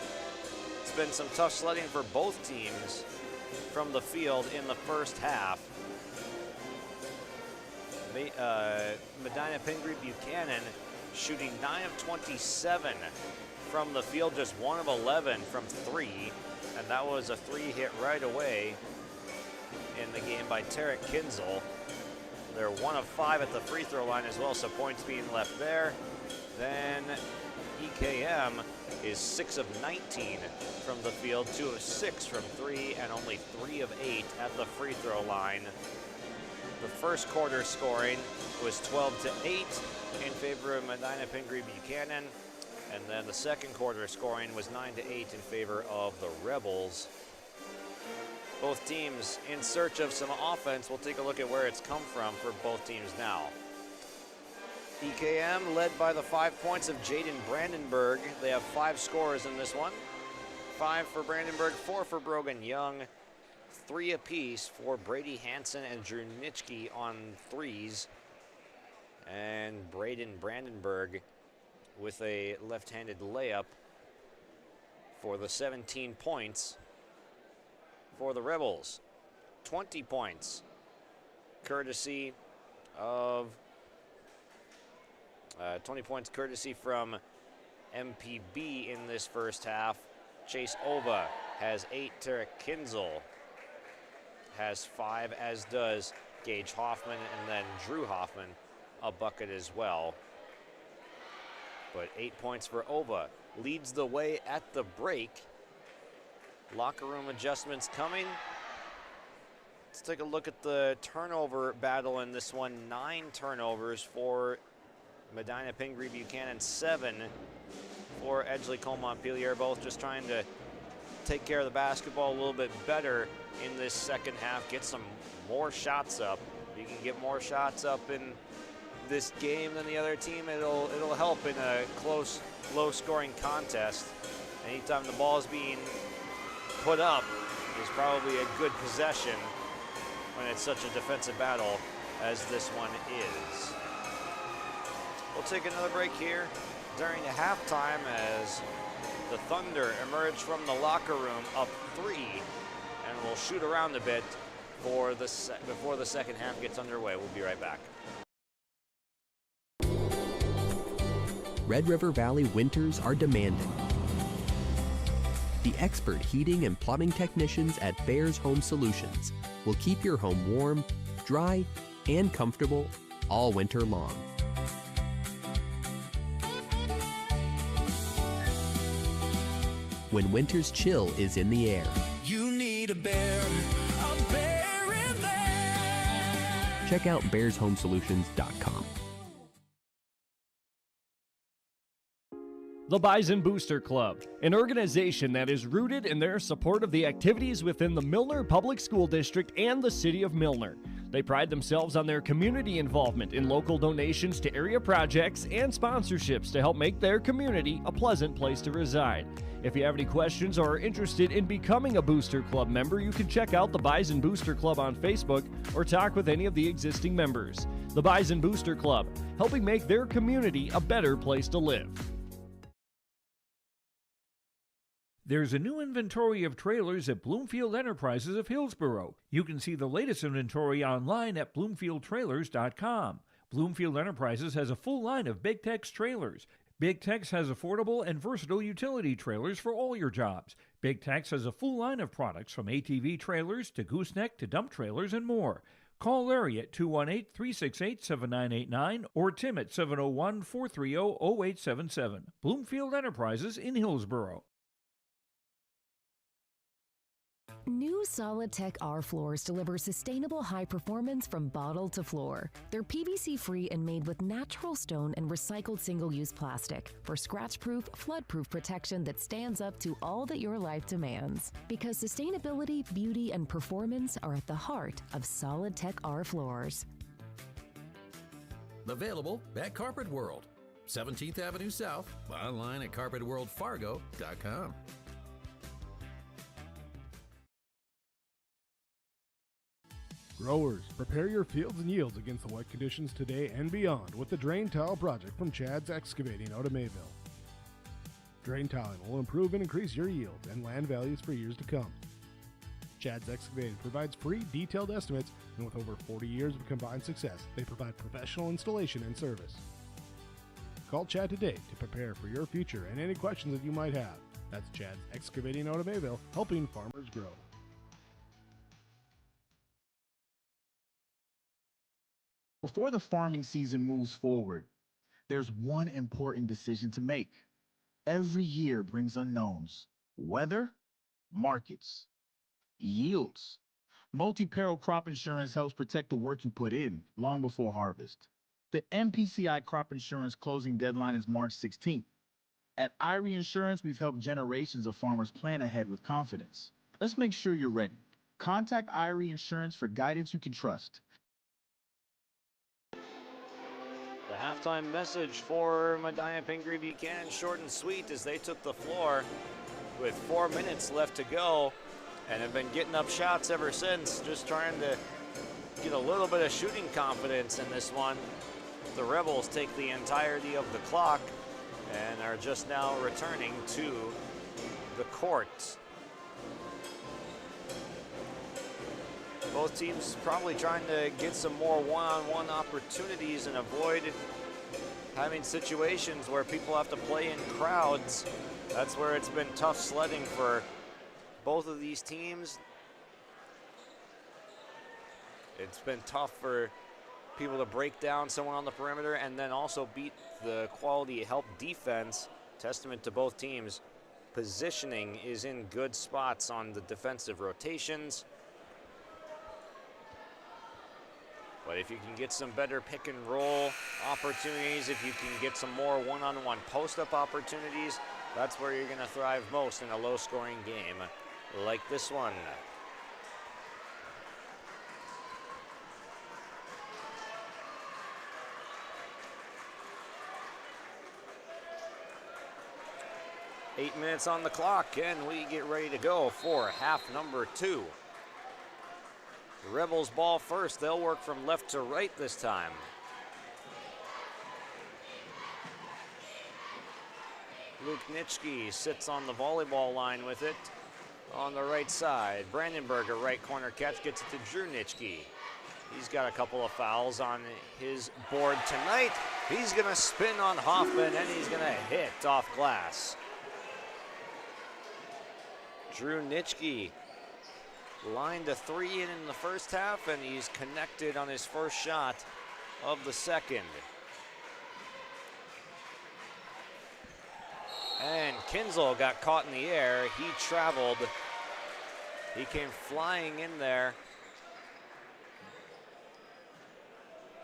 It's been some tough sledding for both teams from the field in the first half. Medina-Pingree Buchanan shooting 9 of 27 from the field, just 1 of 11 from 3, and that was a 3 hit right away in the game by Tarek Kinzel. They're 1 of 5 at the free throw line as well, so points being left there. Then EKM is 6 of 19 from the field, 2 of 6 from 3, and only 3 of 8 at the free throw line. The first quarter scoring was 12-8 in favor of Medina-Pingree Buchanan, and then the second quarter scoring was 9-8 in favor of the Rebels. Both teams in search of some offense. We'll take a look at where it's come from for both teams now. EKM led by the 5 points of Jaden Brandenburg. They have 5 scorers in this one. 5 for Brandenburg, 4 for Brogan Young, 3 apiece for Brady Hansen and Drew Nitschke on threes. And Braden Brandenburg with a left-handed layup for the 17 points for the Rebels. 20 points courtesy of 20 points courtesy from MPB in this first half. Chase Ova has 8. Tarek Kinzel has 5, as does Gage Hoffman, and then Drew Hoffman a bucket as well. But 8 points for Ova. Leads the way at the break. Locker room adjustments coming. Let's take a look at the turnover battle in this one. 9 turnovers for Medina-Pingree Buchanan, 7 for Edgeley-Kulm-Montpelier, both just trying to take care of the basketball a little bit better in this second half, get some more shots up. If you can get more shots up in this game than the other team, it'll help in a close, low-scoring contest. Anytime the ball is being put up is probably a good possession when it's such a defensive battle as this one is. We'll take another break here during the halftime as the Thunder emerge from the locker room up 3, and we'll shoot around a bit before the second half gets underway. We'll be right back. Red River Valley winters are demanding. The expert heating and plumbing technicians at Bears Home Solutions will keep your home warm, dry, and comfortable all winter long. When winter's chill is in the air, you need a bear in there. Check out bearshomesolutions.com. The Bison Booster Club, an organization that is rooted in their support of the activities within the Milner Public School District and the City of Milner. They pride themselves on their community involvement in local donations to area projects and sponsorships to help make their community a pleasant place to reside. If you have any questions or are interested in becoming a Booster Club member, you can check out the Bison Booster Club on Facebook or talk with any of the existing members. The Bison Booster Club, helping make their community a better place to live. There's a new inventory of trailers at Bloomfield Enterprises of Hillsborough. You can see the latest inventory online at bloomfieldtrailers.com. Bloomfield Enterprises has a full line of Big Tex trailers. Big Tex has affordable and versatile utility trailers for all your jobs. Big Tex has a full line of products from ATV trailers to gooseneck to dump trailers and more. Call Larry at 218-368-7989 or Tim at 701-430-0877. Bloomfield Enterprises in Hillsborough. New Solid-Tech R floors deliver sustainable high performance from bottle to floor. They're PVC-free and made with natural stone and recycled single-use plastic for scratch-proof, flood-proof protection that stands up to all that your life demands. Because sustainability, beauty, and performance are at the heart of Solid-Tech R floors. Available at Carpet World, 17th Avenue South, online at carpetworldfargo.com. Growers, prepare your fields and yields against the wet conditions today and beyond with the Drain Tile Project from Chad's Excavating out of Mayville. Drain tiling will improve and increase your yields and land values for years to come. Chad's Excavating provides free, detailed estimates, and with over 40 years of combined success, they provide professional installation and service. Call Chad today to prepare for your future and any questions that you might have. That's Chad's Excavating out of Mayville, helping farmers grow. Before the farming season moves forward, there's one important decision to make. Every year brings unknowns: weather, markets, yields. Multi-peril crop insurance helps protect the work you put in long before harvest. The MPCI crop insurance closing deadline is March 16th. At IRE Insurance, we've helped generations of farmers plan ahead with confidence. Let's make sure you're ready. Contact IRE Insurance for guidance you can trust. The halftime message for Medina-Pingree Buchanan, short and sweet, as they took the floor with 4 minutes left to go and have been getting up shots ever since, just trying to get a little bit of shooting confidence in this one. The Rebels take the entirety of the clock and are just now returning to the court. Both teams probably trying to get some more one-on-one opportunities and avoid having situations where people have to play in crowds. That's where it's been tough sledding for both of these teams. It's been tough for people to break down someone on the perimeter and then also beat the quality help defense. Testament to both teams. Positioning is in good spots on the defensive rotations. But if you can get some better pick and roll opportunities, if you can get some more one-on-one post-up opportunities, that's where you're going to thrive most in a low-scoring game like this one. Eight minutes on the clock, and we get ready to go for half number 2. The Rebels ball first. They'll work from left to right this time. Luke Nitschke sits on the volleyball line with it on the right side. Brandenburg, a right corner catch, gets it to Drew Nitschke. He's got a couple of fouls on his board tonight. He's going to spin on Hoffman, and he's going to hit off glass. Drew Nitschke lined a 3 in the first half, and he's connected on his first shot of the second. And Kinzel got caught in the air. He traveled. He came flying in there.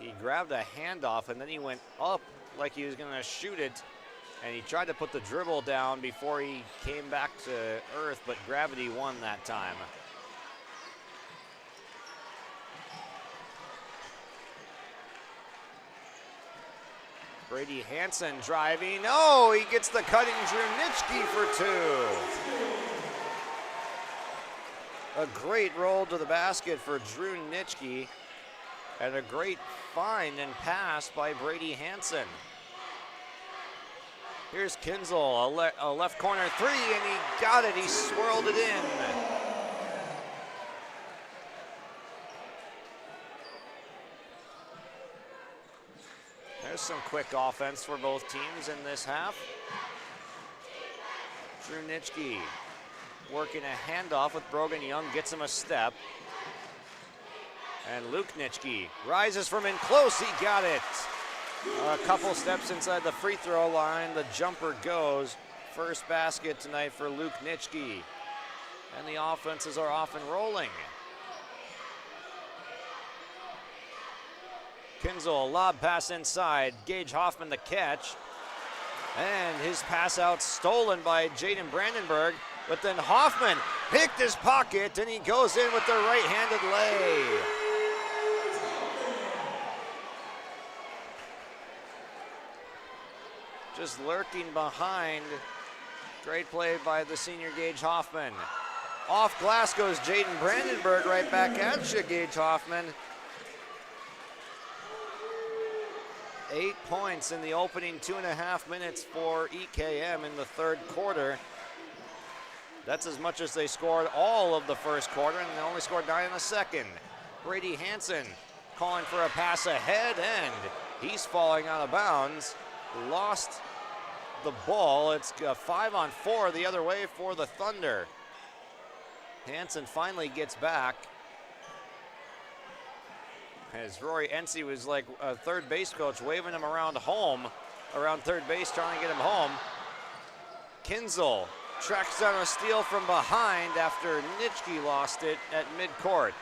He grabbed a handoff, and then he went up like he was going to shoot it. And he tried to put the dribble down before he came back to earth, but gravity won that time. Brady Hansen driving. Oh, he gets the cutting Drew Nitschke for 2. A great roll to the basket for Drew Nitschke, and a great find and pass by Brady Hansen. Here's Kinzel, a left corner 3, and he got it. He swirled it in. There's some quick offense for both teams in this half. Drew Nitschke working a handoff with Brogan Young, gets him a step. And Luke Nitschke rises from in close. He got it. A couple steps inside the free throw line. The jumper goes. First basket tonight for Luke Nitschke. And the offenses are off and rolling. Kinzel, lob pass inside. Gage Hoffman the catch. And his pass out stolen by Jaden Brandenburg. But then Hoffman picked his pocket, and he goes in with the right-handed lay. Just lurking behind. Great play by the senior Gage Hoffman. Off glass goes Jaden Brandenburg, right back at you, Gage Hoffman. 8 points in the opening 2.5 minutes for EKM in the third quarter. That's as much as they scored all of the first quarter, and they only scored 9 in the second. Brady Hansen calling for a pass ahead, and he's falling out of bounds. Lost the ball. It's a 5-on-4 the other way for the Thunder. Hansen finally gets back. As Rory Ency was like a third base coach waving him around third base, trying to get him home. Kinzel tracks down a steal from behind after Nitschke lost it at midcourt.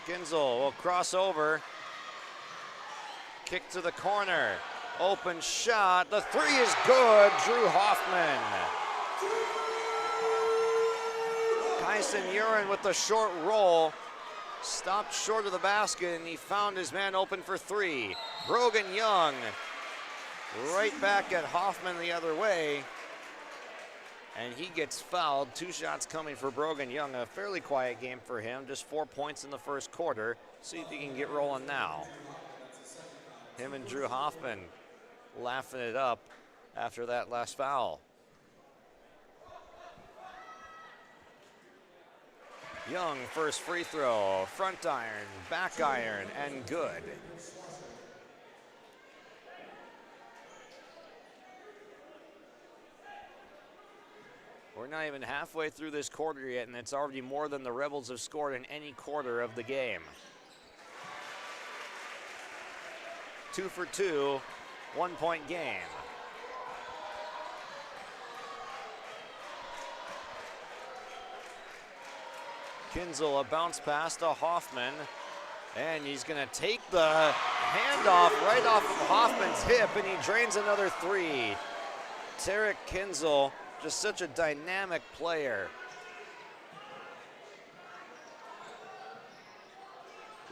Kinzel will cross over. Kick to the corner. Open shot. The 3 is good. Drew Hoffman. Kyson Uren with the short roll. Stopped short of the basket, and he found his man open for 3. Brogan Young right back at Hoffman the other way. And he gets fouled. 2 shots coming for Brogan Young. A fairly quiet game for him. Just 4 points in the first quarter. See if he can get rolling now. Him and Drew Hoffman laughing it up after that last foul. Young, first free throw, front iron, back iron, and good. We're not even halfway through this quarter yet, and it's already more than the Rebels have scored in any quarter of the game. 2 for 2, 1-point game. Kinzel, a bounce pass to Hoffman, and he's going to take the handoff right off of Hoffman's hip, and he drains another three. Tarek Kinzel, just such a dynamic player.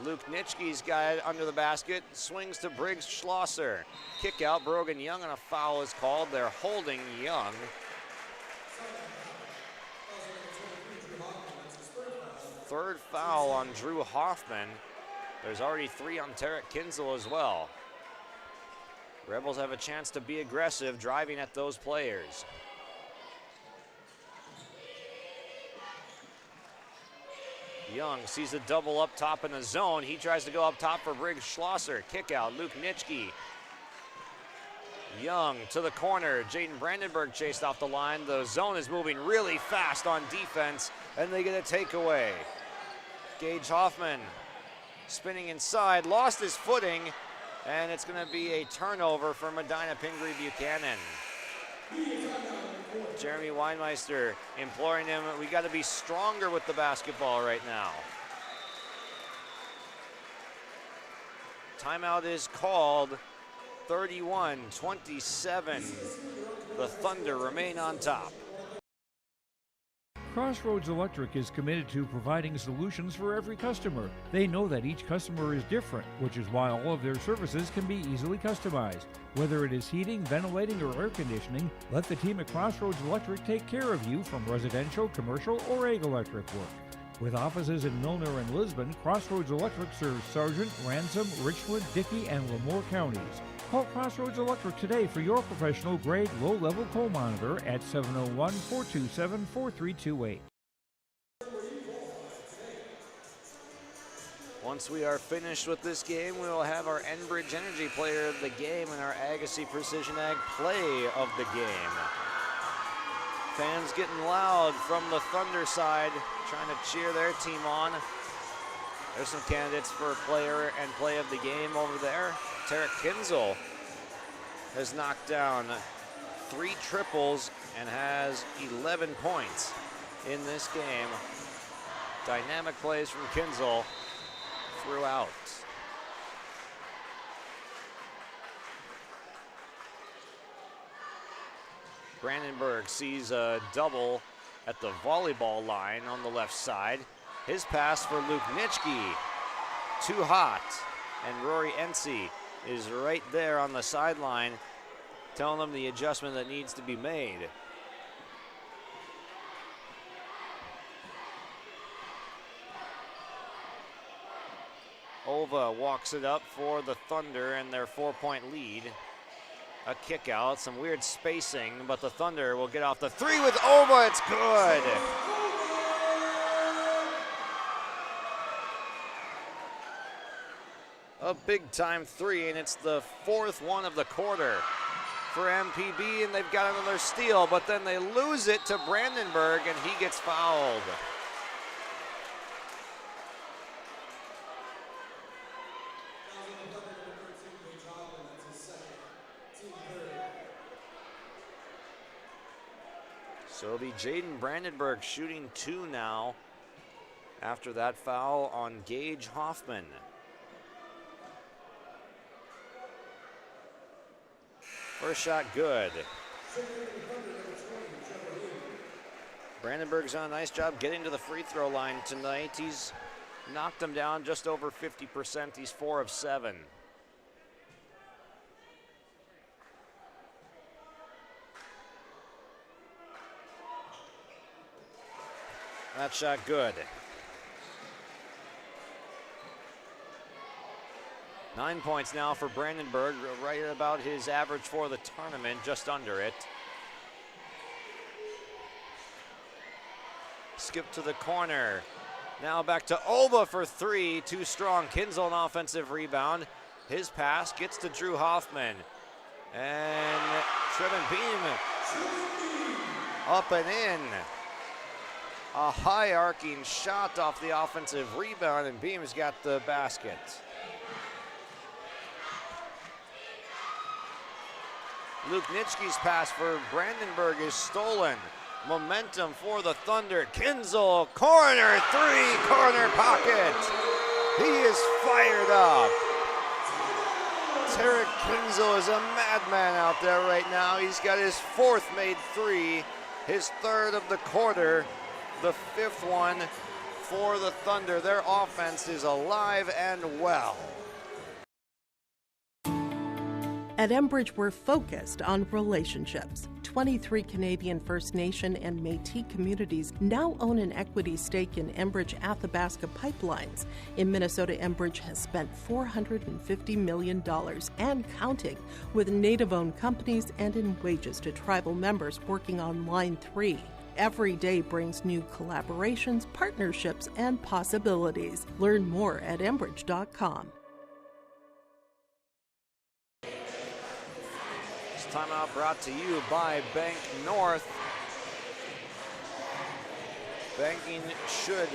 Luke Nitschke's got it under the basket, swings to Briggs Schlosser. Kick out, Brogan Young, and a foul is called. They're holding Young. Third foul on Drew Hoffman. There's already 3 on Tarek Kinzel as well. Rebels have a chance to be aggressive, driving at those players. Young sees a double up top in the zone. He tries to go up top for Briggs Schlosser. Kick out, Luke Nitschke. Young to the corner. Jaden Brandenburg chased off the line. The zone is moving really fast on defense, and they get a takeaway. Gage Hoffman spinning inside, lost his footing, and it's going to be a turnover for Medina-Pingree Buchanan. Jeremy Weinmeister imploring him, we got to be stronger with the basketball right now. Timeout is called. 31-27. The Thunder remain on top. Crossroads Electric is committed to providing solutions for every customer. They know that each customer is different, which is why all of their services can be easily customized. Whether it is heating, ventilating, or air conditioning, let the team at Crossroads Electric take care of you from residential, commercial, or ag electric work. With offices in Milner and Lisbon, Crossroads Electric serves Sargent, Ransom, Richwood, Dickey, and Lemoore counties. Call Crossroads Electric today for your professional grade low-level coal monitor at 701-427-4328. Once we are finished with this game, we will have our Enbridge Energy Player of the Game and our Agassiz Precision Ag Play of the Game. Fans getting loud from the Thunder side, trying to cheer their team on. There's some candidates for Player and Play of the Game over there. Tarek Kinzel has knocked down 3 triples and has 11 points in this game. Dynamic plays from Kinzel throughout. Brandenburg sees a double at the volleyball line on the left side. His pass for Luke Nitschke, too hot, and Rory Ency is right there on the sideline telling them the adjustment that needs to be made. Ova walks it up for the Thunder and their 4-point lead. A kick out, some weird spacing, but the Thunder will get off the 3 with Ova. It's good. A big-time 3, and it's the 4th one of the quarter for MPB, and they've got another steal, but then they lose it to Brandenburg, and he gets fouled. So it'll be Jaden Brandenburg shooting 2 now after that foul on Gage Hoffman. First shot good. Brandenburg's done a nice job getting to the free throw line tonight. He's knocked them down just over 50%. He's 4 of 7. That shot good. 9 points now for Brandenburg, right about his average for the tournament, just under it. Skip to the corner. Now back to Oba for three. Too strong. Kinzel, an offensive rebound. His pass gets to Drew Hoffman. And Trevin Beam up and in. A high arcing shot off the offensive rebound, and Beam's got the basket. Luke Nitschke's pass for Brandenburg is stolen. Momentum for the Thunder. Kinzel, corner three, corner pocket. He is fired up. Tarek Kinzel is a madman out there right now. He's got his fourth made three, his third of the quarter, the fifth one for the Thunder. Their offense is alive and well. At Enbridge, we're focused on relationships. 23 Canadian First Nation and Métis communities now own an equity stake in Enbridge Athabasca Pipelines. In Minnesota, Enbridge has spent $450 million and counting with Native-owned companies and in wages to tribal members working on Line 3. Every day brings new collaborations, partnerships, and possibilities. Learn more at Enbridge.com. Timeout brought to you by Bank North. Banking should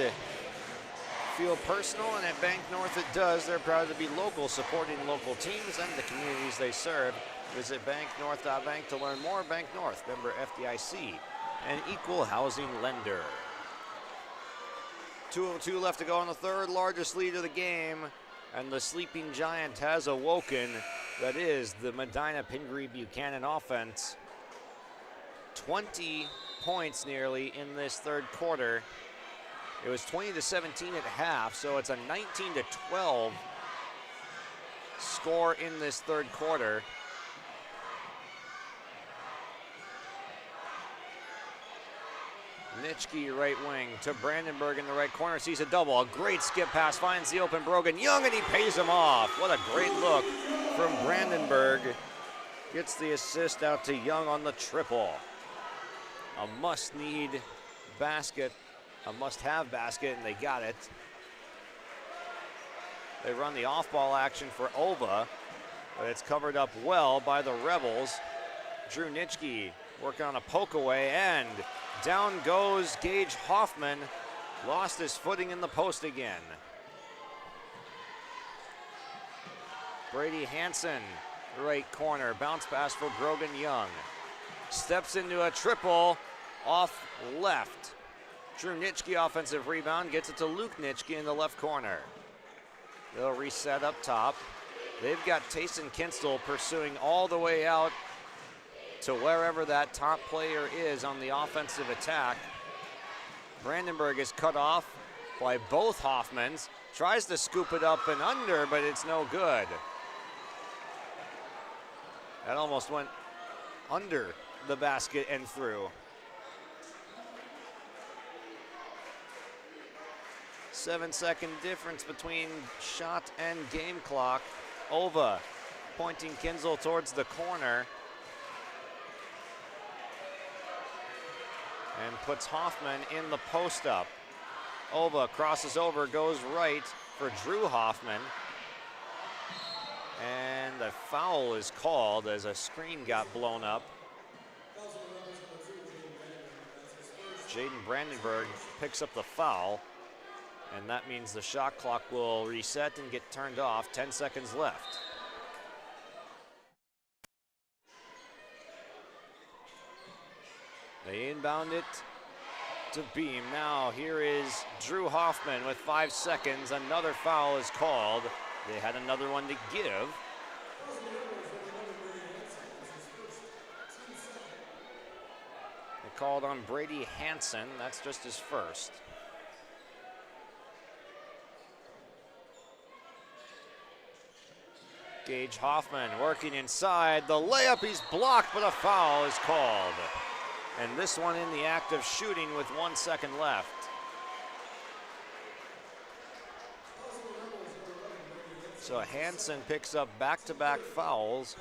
feel personal, and at Bank North it does. They're proud to be local, supporting local teams and the communities they serve. Visit banknorth.bank to learn more. Bank North, member FDIC, an equal housing lender. 2:02 left to go on the third largest lead of the game, and the sleeping giant has awoken. That is the Medina-Pingree Buchanan offense. 20 points nearly in this third quarter. It was 20-17 at half, so it's a 19-12 score in this third quarter. Nitschke right wing to Brandenburg in the right corner, sees a double. A great skip pass, finds the open Brogan Young, and he pays him off. What a great look from Brandenburg. Gets the assist out to Young on the triple. A must-need basket, a must-have basket, and they got it. They run the off-ball action for Ova, but it's covered up well by the Rebels. Drew Nitschke working on a poke away, and down goes Gage Hoffman. Lost his footing in the post again. Brady Hansen, right corner. Bounce pass for Brogan Young. Steps into a triple off left. Drew Nitschke offensive rebound. Gets it to Luke Nitschke in the left corner. They'll reset up top. They've got Tayson Kinzel pursuing all the way out to wherever that top player is on the offensive attack. Brandenburg is cut off by both Hoffmans. Tries to scoop it up and under, but it's no good. That almost went under the basket and through. 7-second difference between shot and game clock. Ova pointing Kinzel towards the corner. And puts Hoffman in the post up. Ova crosses over, goes right for Drew Hoffman. And a foul is called as a screen got blown up. Jaden Brandenburg picks up the foul, and that means the shot clock will reset and get turned off. 10 seconds left. They inbound it to Beam. Now here is Drew Hoffman with 5 seconds. Another foul is called. They had another one to give. They called on Brady Hansen. That's just his first. Gage Hoffman working inside. The layup, he's blocked, but a foul is called. And this one in the act of shooting with 1 second left. So Hansen picks up back-to-back fouls.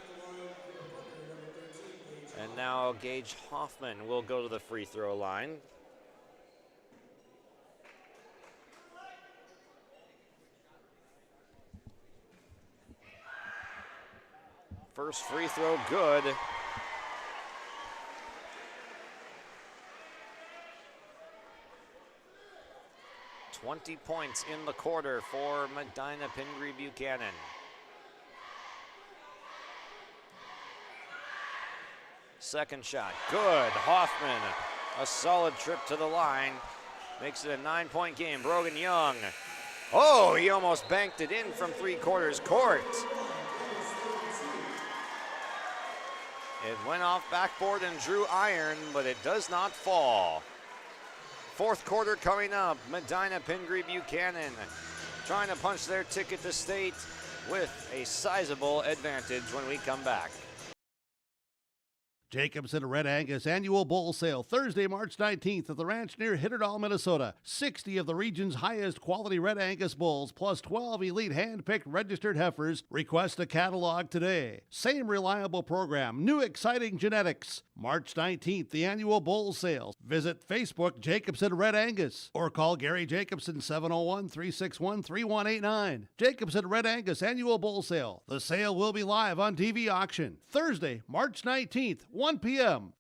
And now Gage Hoffman will go to the free throw line. First free throw good. $20 points in the quarter for Medina-Pingree Buchanan. Second shot, good. Hoffman, a solid trip to the line. Makes it a 9-point game. Brogan Young. Oh, he almost banked it in from 3/4 court. It went off backboard and drew iron, but it does not fall. Fourth quarter coming up. Medina-Pingree Buchanan trying to punch their ticket to state with a sizable advantage when we come back. Jacobson Red Angus Annual Bull Sale, Thursday, March 19th at the ranch near Hitterdall, Minnesota. 60 of the region's highest quality Red Angus bulls, plus 12 elite hand-picked registered heifers. Request a catalog today. Same reliable program, new exciting genetics. March 19th, the Annual Bull Sale. Visit Facebook Jacobson Red Angus or call Gary Jacobson 701-361-3189. Jacobson Red Angus Annual Bull Sale. The sale will be live on TV auction. Thursday, March 19th, 1 p.m.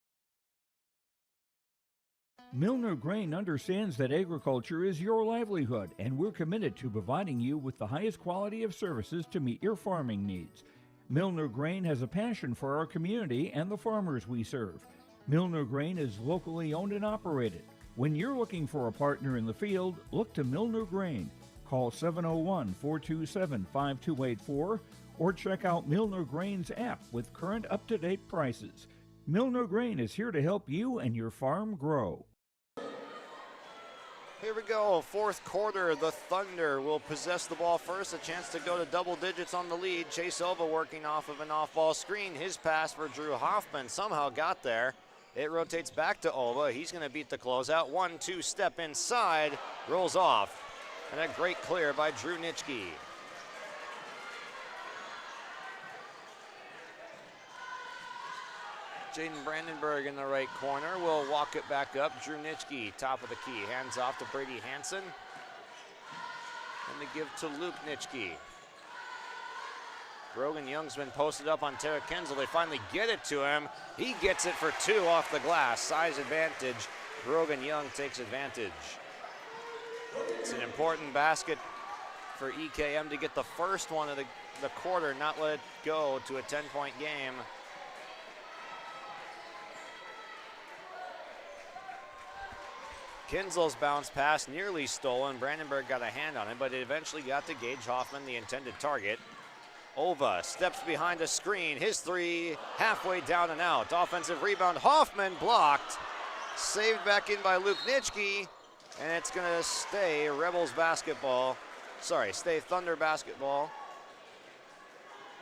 Milner Grain understands that agriculture is your livelihood, and we're committed to providing you with the highest quality of services to meet your farming needs. Milner Grain has a passion for our community and the farmers we serve. Milner Grain is locally owned and operated. When you're looking for a partner in the field, look to Milner Grain. Call 701-427-5284 or check out Milner Grain's app with current up-to-date prices. Milner Grain is here to help you and your farm grow. Here we go, fourth quarter. The Thunder will possess the ball first, a chance to go to double digits on the lead. Chase Ova working off of an off-ball screen. His pass for Drew Hoffman somehow got there. It rotates back to Ova. He's going to beat the closeout. 1-2 step inside, rolls off. And a great clear by Drew Nitschke. Jaden Brandenburg in the right corner will walk it back up. Drew Nitschke, top of the key. Hands off to Brady Hansen. And the give to Luke Nitschke. Brogan Young's been posted up on Tara Kenzel. They finally get it to him. He gets it for 2 off the glass. Size advantage. Brogan Young takes advantage. It's an important basket for EKM to get the first one of the quarter, not let it go to a 10-point game. Kinzel's bounce pass nearly stolen. Brandenburg got a hand on it, but it eventually got to Gage Hoffman, the intended target. Ova steps behind a screen. His 3 halfway down and out. Offensive rebound. Hoffman blocked. Saved back in by Luke Nitschke. And it's going to stay Rebels basketball. Sorry, stay Thunder basketball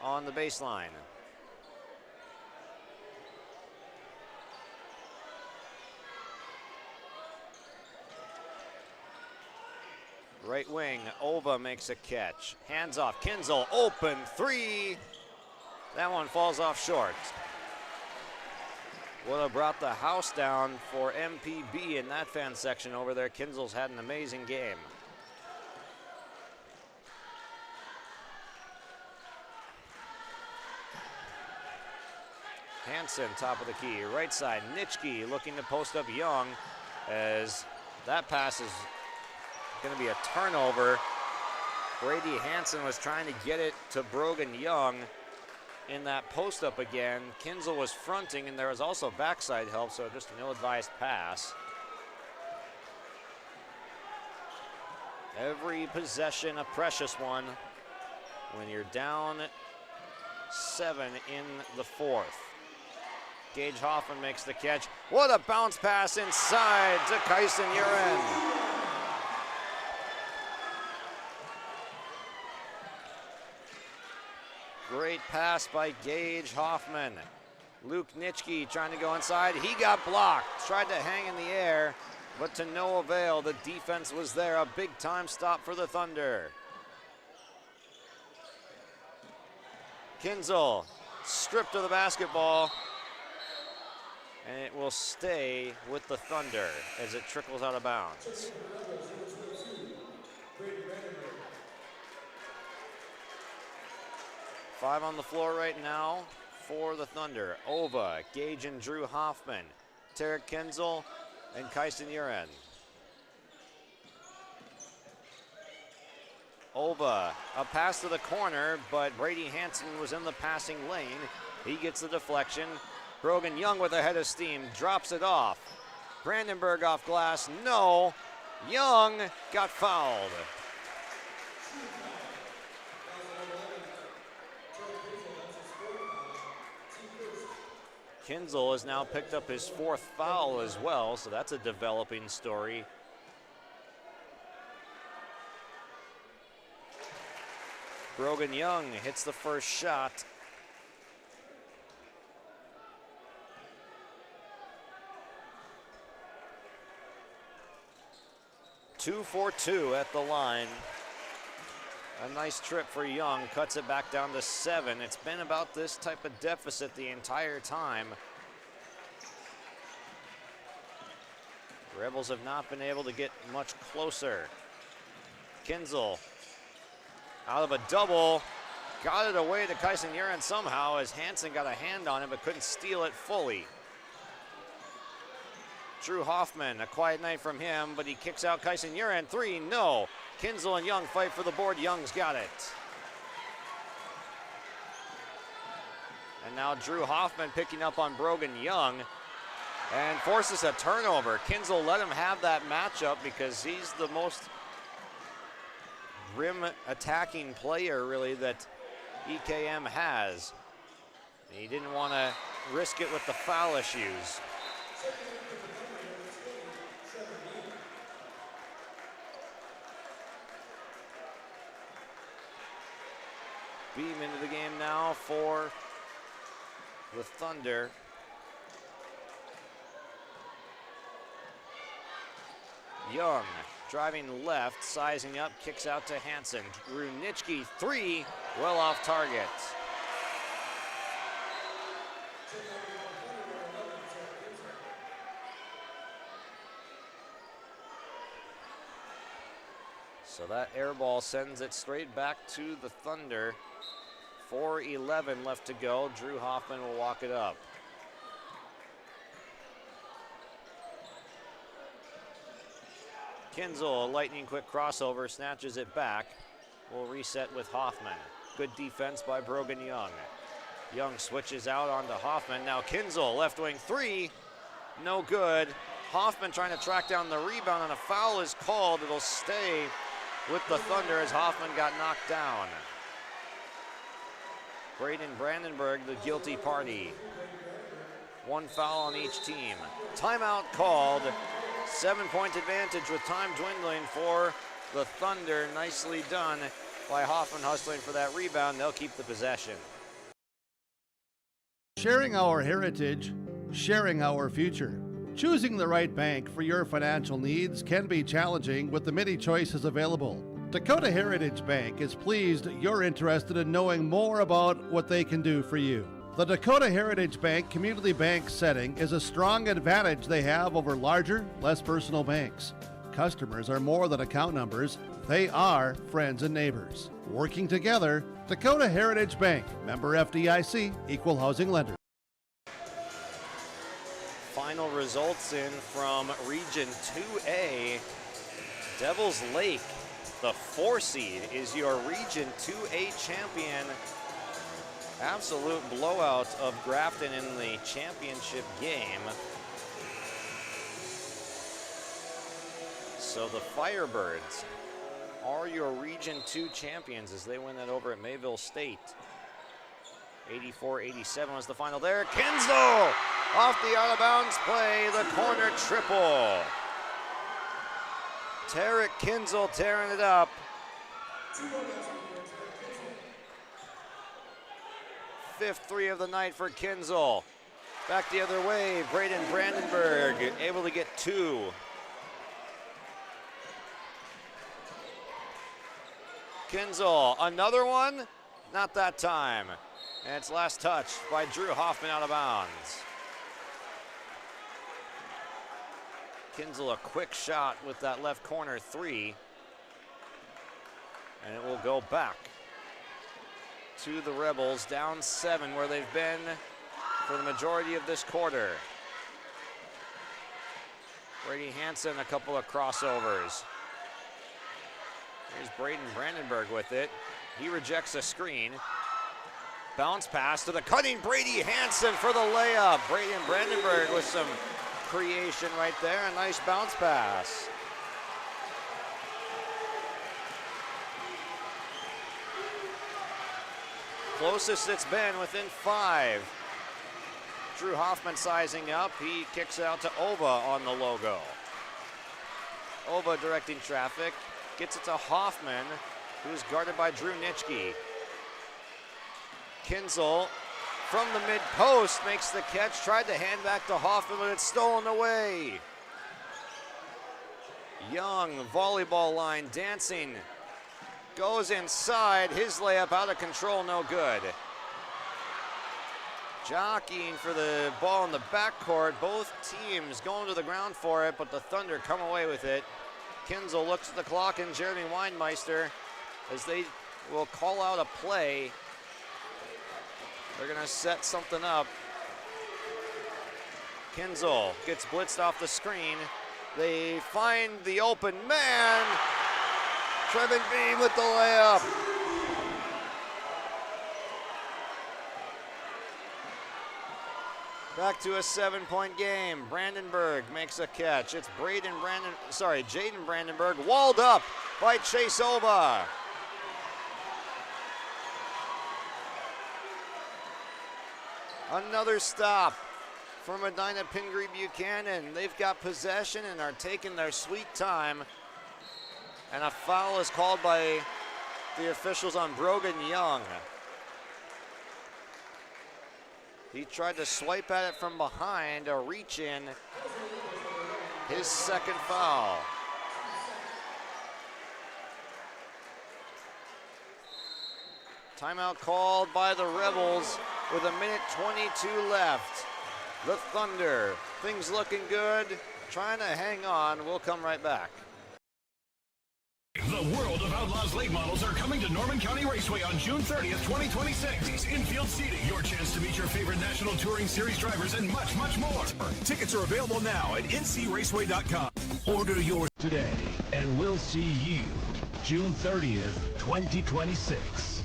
on the baseline. Right wing, Ova makes a catch. Hands off, Kinzel, open 3. That one falls off short. Would have brought the house down for MPB in that fan section over there. Kinzel's had an amazing game. Hansen, top of the key, right side. Nitschke looking to post up Young as that pass is going to be a turnover. Brady Hansen was trying to get it to Brogan Young in that post up again. Kinzel was fronting, and there was also backside help, so just an ill-advised pass. Every possession a precious one when you're down 7 in the fourth. Gage Hoffman makes the catch. What a bounce pass inside to Kyson Uren. Great pass by Gage Hoffman. Luke Nitschke trying to go inside. He got blocked. Tried to hang in the air, but to no avail. The defense was there. A big time stop for the Thunder. Kinzel stripped of the basketball. And it will stay with the Thunder as it trickles out of bounds. Five on the floor right now for the Thunder. Ova, Gage and Drew Hoffman, Tarek Kinzel, and Kyson Uren. Ova, a pass to the corner, but Brady Hansen was in the passing lane. He gets the deflection. Brogan Young with a head of steam, drops it off. Brandenburg off glass, no. Young got fouled. Kinzel has now picked up his 4th foul as well, so that's a developing story. Brogan Young hits the first shot. Two for 2 at the line. A nice trip for Young, cuts it back down to 7. It's been about this type of deficit the entire time. Rebels have not been able to get much closer. Kinzel out of a double, got it away to Kyson Uren somehow as Hansen got a hand on it but couldn't steal it fully. Drew Hoffman, a quiet night from him, but he kicks out Kyson Uren. 3, no. Kinzel and Young fight for the board. Young's got it. And now Drew Hoffman picking up on Brogan Young and forces a turnover. Kinzel let him have that matchup because he's the most rim attacking player really that EKM has. He didn't want to risk it with the foul issues. Beam into the game now for the Thunder. Young driving left, sizing up, kicks out to Hansen. Runitsky, 3, well off target. So that air ball sends it straight back to the Thunder. 4:11 left to go. Drew Hoffman will walk it up. Kinzel, a lightning quick crossover, snatches it back. Will reset with Hoffman. Good defense by Brogan Young. Young switches out onto Hoffman. Now Kinzel, left wing 3, no good. Hoffman trying to track down the rebound, and a foul is called. It'll stay with the Thunder as Hoffman got knocked down. Braden Brandenburg, the guilty party. 1 foul on each team. Timeout called. 7-point advantage with time dwindling for the Thunder. Nicely done by Hoffman hustling for that rebound. They'll keep the possession. Sharing our heritage, sharing our future. Choosing the right bank for your financial needs can be challenging with the many choices available. Dakota Heritage Bank is pleased you're interested in knowing more about what they can do for you. The Dakota Heritage Bank community bank setting is a strong advantage they have over larger, less personal banks. Customers are more than account numbers, they are friends and neighbors. Working together, Dakota Heritage Bank, member FDIC, equal housing lender. Final results in from Region 2A. Devils Lake, the 4 seed, is your Region 2A champion. Absolute blowout of Grafton in the championship game. So the Firebirds are your Region 2 champions as they win that over at Mayville State. 84-87 was the final there. Kinzel off the out of bounds play, the corner triple. Tarek Kinzel tearing it up. Fifth 3 of the night for Kinzel. Back the other way, Braden Brandenburg able to get 2. Kinzel, another one? Not that time. And it's last touch by Drew Hoffman out of bounds. Kinzel a quick shot with that left corner 3. And it will go back. to the Rebels, down 7 where they've been for the majority of this quarter. Brady Hansen, a couple of crossovers. Here's Braden Brandenburg with it. He rejects a screen. Bounce pass to the cutting Brady Hansen for the layup. Braden Brandenburg with some creation right there. A nice bounce pass. Closest it's been, within 5. Drew Hoffman sizing up. He kicks it out to Ova on the logo. Ova directing traffic. Gets it to Hoffman, who's guarded by Drew Nitschke. Kinzel from the mid-post makes the catch. Tried to hand back to Hoffman, but it's stolen away. Young, volleyball line, dancing. Goes inside. His layup out of control, no good. Jockeying for the ball in the backcourt. Both teams going to the ground for it, but the Thunder come away with it. Kinzel looks at the clock and Jeremy Weinmeister as they will call out a play. They're going to set something up. Kinzel gets blitzed off the screen. They find the open man. Trevin Beam with the layup. Back to a 7-point game. Brandenburg makes a catch. It's Jaden Brandenburg walled up by Chase Ova. Another stop for Medina-Pingree Buchanan. They've got possession and are taking their sweet time. And a foul is called by the officials on Brogan Young. He tried to swipe at it from behind, a reach in. His second foul. Timeout called by the Rebels with 1:22 left. The Thunder, things looking good, trying to hang on. We'll come right back. The World of Outlaws late models are coming to Norman County Raceway on June 30th, 2026. Infield seating, your chance to meet your favorite National Touring Series drivers, and much, much more. Tickets are available now at ncraceway.com. Order yours today, and we'll see you June 30th, 2026.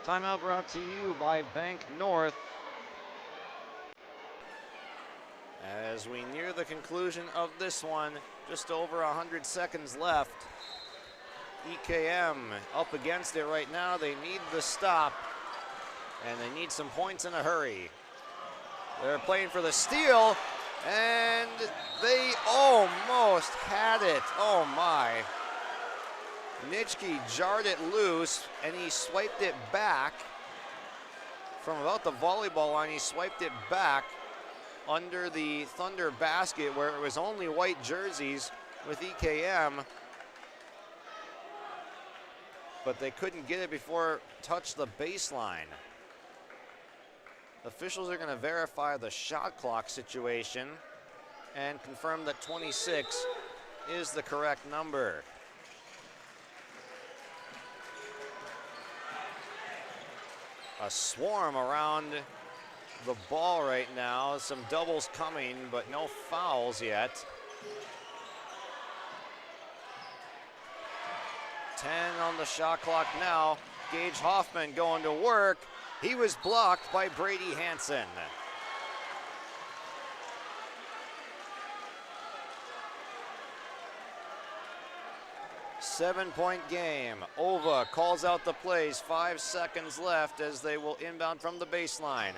Timeout brought to you by Bank North. As we near the conclusion of this one, just over 100 seconds left. EKM up against it right now. They need the stop, and they need some points in a hurry. They're playing for the steal, and they almost had it. Oh my. Nitschke jarred it loose, and he swiped it back from about the volleyball line. He swiped it back under the Thunder basket where it was only white jerseys with EKM, but they couldn't get it before it touched the baseline. Officials are going to verify the shot clock situation and confirm that 26 is the correct number. A swarm around the ball right now. Some doubles coming, but no fouls yet. 10 on the shot clock now. Gage Hoffman going to work. He was blocked by Brady Hansen. Seven-point game. Ova calls out the plays. 5 seconds left as they will inbound from the baseline.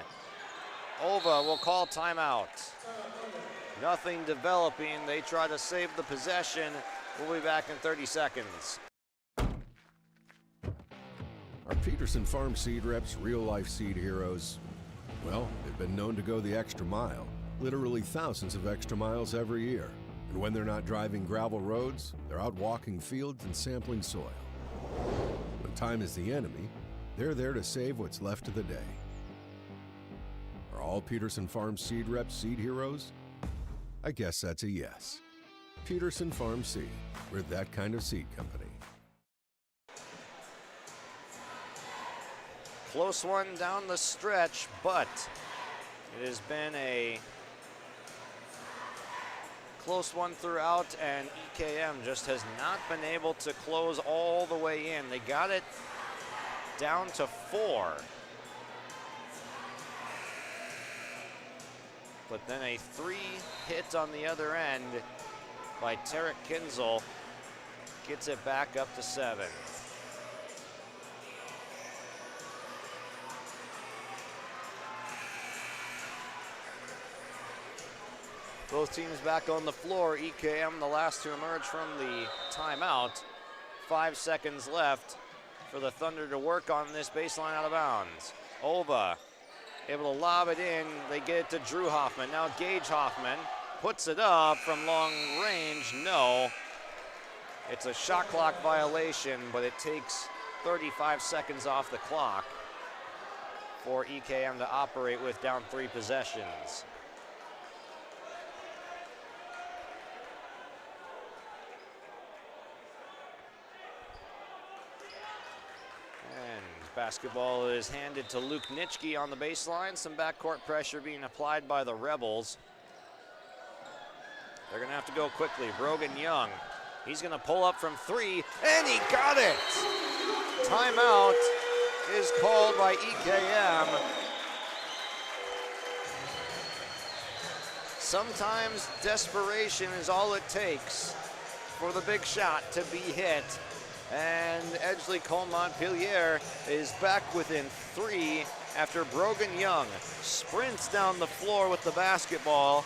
Ova will call timeout. Nothing developing. They try to save the possession. We'll be back in 30 seconds. Are Peterson Farm seed reps real-life seed heroes? Well, they've been known to go the extra mile, literally thousands of extra miles every year. And when they're not driving gravel roads, they're out walking fields and sampling soil. When time is the enemy, they're there to save what's left of the day. all Peterson Farm seed reps seed heroes? I guess that's a yes. Peterson Farm Seed. We're that kind of seed company. Close one down the stretch, but it has been a close one throughout, and EKM just has not been able to close all the way in. They got it down to 4. But then a 3 hit on the other end by Tarek Kinzel gets it back up to 7. Both teams back on the floor. EKM the last to emerge from the timeout. 5 seconds left for the Thunder to work on this baseline out of bounds. Ova able to lob it in. They get it to Drew Hoffman. Now Gage Hoffman puts it up from long range. No. It's a shot clock violation, but it takes 35 seconds off the clock for EKM to operate with down 3 possessions. Basketball is handed to Luke Nitschke on the baseline. Some backcourt pressure being applied by the Rebels. They're going to have to go quickly. Brogan Young, he's going to pull up from 3, and he got it! Timeout is called by EKM. Sometimes desperation is all it takes for the big shot to be hit. And Edgeley-Kulm-Montpelier is back within 3 after Brogan Young sprints down the floor with the basketball.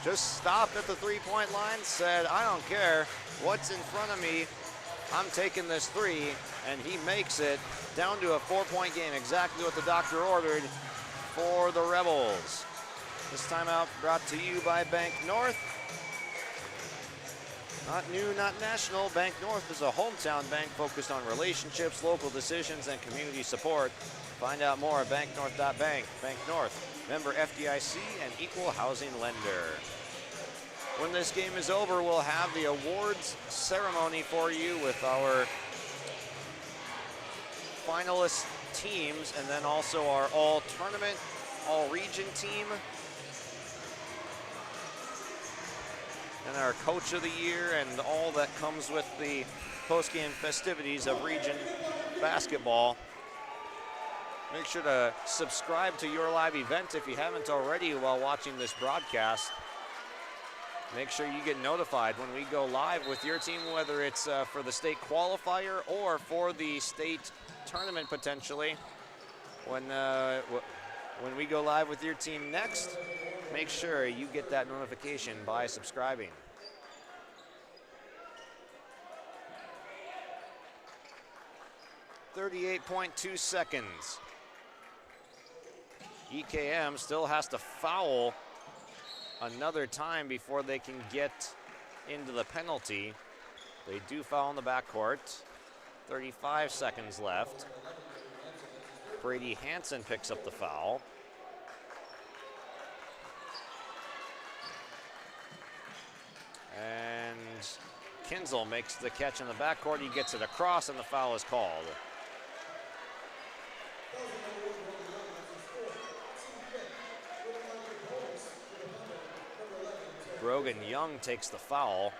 Just stopped at the 3-point line, said, I don't care what's in front of me, I'm taking this 3, and he makes it down to a 4-point game, exactly what the doctor ordered for the Rebels. This timeout brought to you by Bank North. Not new, not national. Bank North is a hometown bank focused on relationships, local decisions, and community support. Find out more at banknorth.bank. Bank North, member FDIC and equal housing lender. When this game is over, we'll have the awards ceremony for you with our finalist teams and then also our all-tournament, all-region team. And our coach of the year and all that comes with the post-game festivities of region basketball. Make sure to subscribe to your live event if you haven't already while watching this broadcast. Make sure you get notified when we go live with your team, whether it's for the state qualifier or for the state tournament potentially. When we go live with your team next, make sure you get that notification by subscribing. .2 seconds. EKM still has to foul another time before they can get into the penalty. They do foul in the backcourt. 35 seconds left. Brady Hansen picks up the foul. And Kinzel makes the catch in the backcourt. He gets it across, and the foul is called. Brogan Young takes the foul.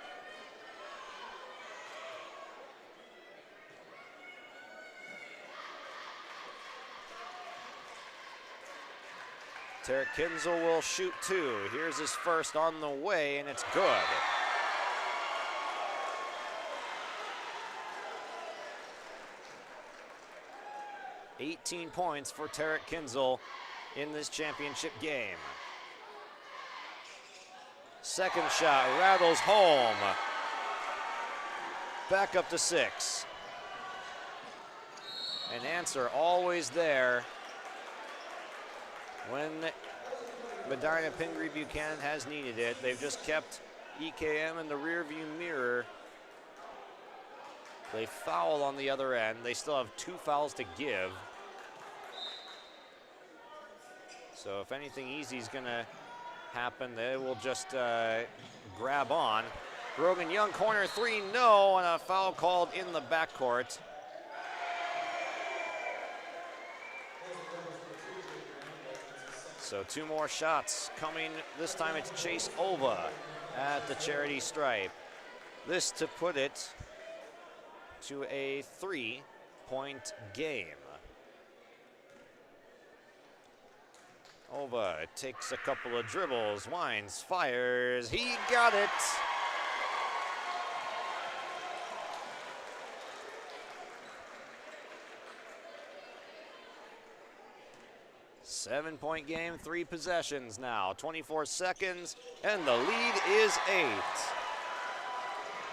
Tarek Kinzel will shoot 2. Here's his first on the way, and it's good. $18 points for Tarek Kinzel in this championship game. Second shot rattles home. Back up to 6. An answer always there when Medina-Pingree Buchanan has needed it. They've just kept EKM in the rearview mirror. They foul on the other end. They still have 2 fouls to give. So if anything easy is going to happen, they will just grab on. Brogan Young, corner three, no, and a foul called in the backcourt. So 2 more shots coming. This time it's Chase Ova at the charity stripe. This to put it to a 3-point game. Ova takes a couple of dribbles, winds, fires, he got it. Seven-point game, 3 possessions now, 24 seconds, and the lead is 8.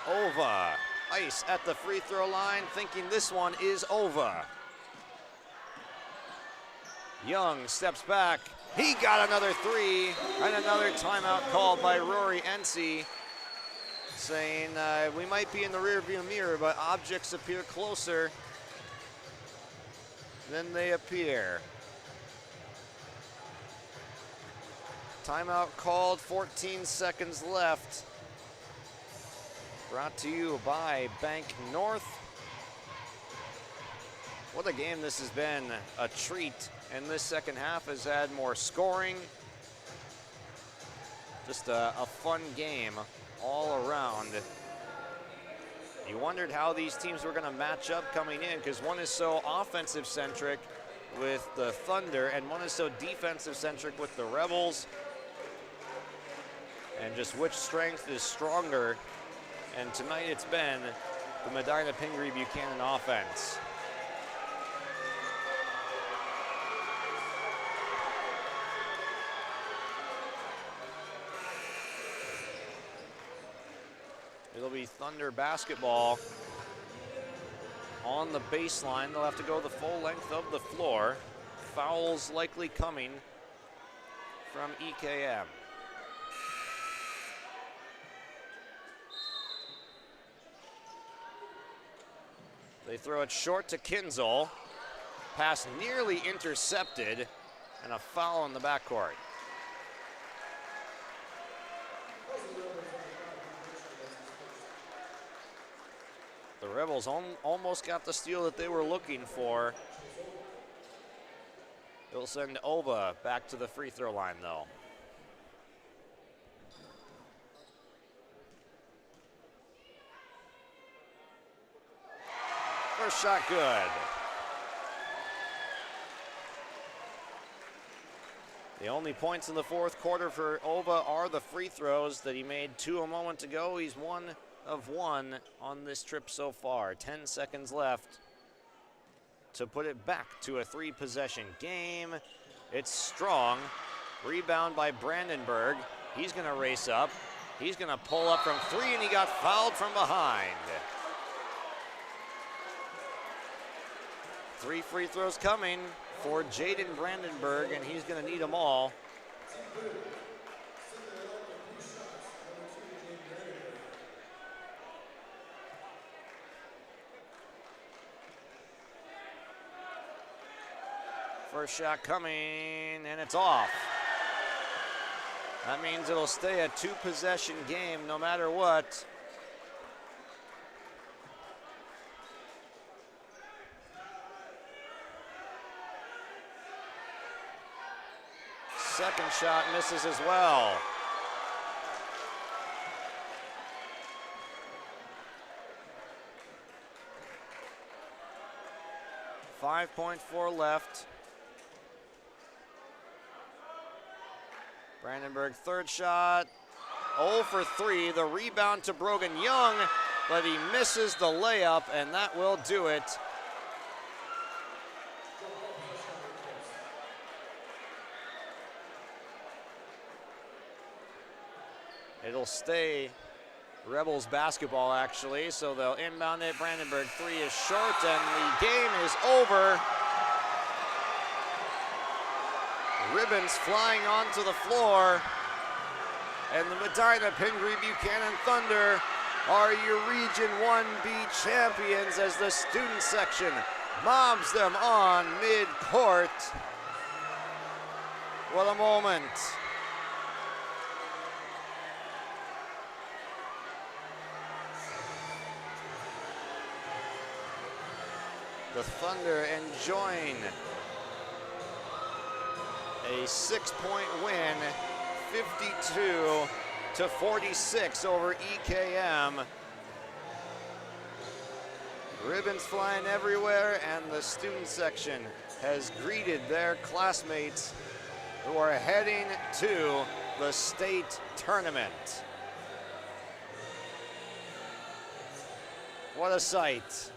Ova, ice at the free throw line, thinking this one is over. Young steps back, he got another 3, and another timeout called by Rory Ency, saying we might be in the rearview mirror, but objects appear closer than they appear. Timeout called, 14 seconds left. Brought to you by Bank North. What a game this has been, a treat. And this second half has had more scoring. Just a fun game all around. You wondered how these teams were going to match up coming in, because one is so offensive centric with the Thunder and one is so defensive centric with the Rebels. And just which strength is stronger. And tonight it's been the Medina-Pingree Buchanan offense. It'll be Thunder basketball on the baseline. They'll have to go the full length of the floor. Fouls likely coming from EKM. They throw it short to Kinzel. Pass nearly intercepted, and a foul in the backcourt. The Rebels almost got the steal that they were looking for. They'll send Ova back to the free throw line, though. First shot good. The only points in the fourth quarter for Ova are the free throws that he made 2 a moment ago. He's 1 of 1 on this trip so far. 10 seconds left to put it back to a 3-possession game. It's Strong. Rebound by Brandenburg. He's going to race up. He's going to pull up from 3, and he got fouled from behind. 3 free throws coming for Jaden Brandenburg, and he's going to need them all. First shot coming, and it's off. That means it'll stay a 2-possession game no matter what. Second shot misses as well. .4 left. Brandenburg, third shot. 0 for 3. The rebound to Brogan Young, but he misses the layup, and that will do it. It'll stay Rebels basketball, actually, so they'll inbound it. Brandenburg, 3 is short, and the game is over. Ribbons flying onto the floor, and the Medina-Pingree Buchanan Thunder are your Region 1B champions as the student section mobs them on mid-court. What a moment. The Thunder enjoying a 6-point win, 52-46 over EKM. Ribbons flying everywhere, and the student section has greeted their classmates who are heading to the state tournament. What a sight.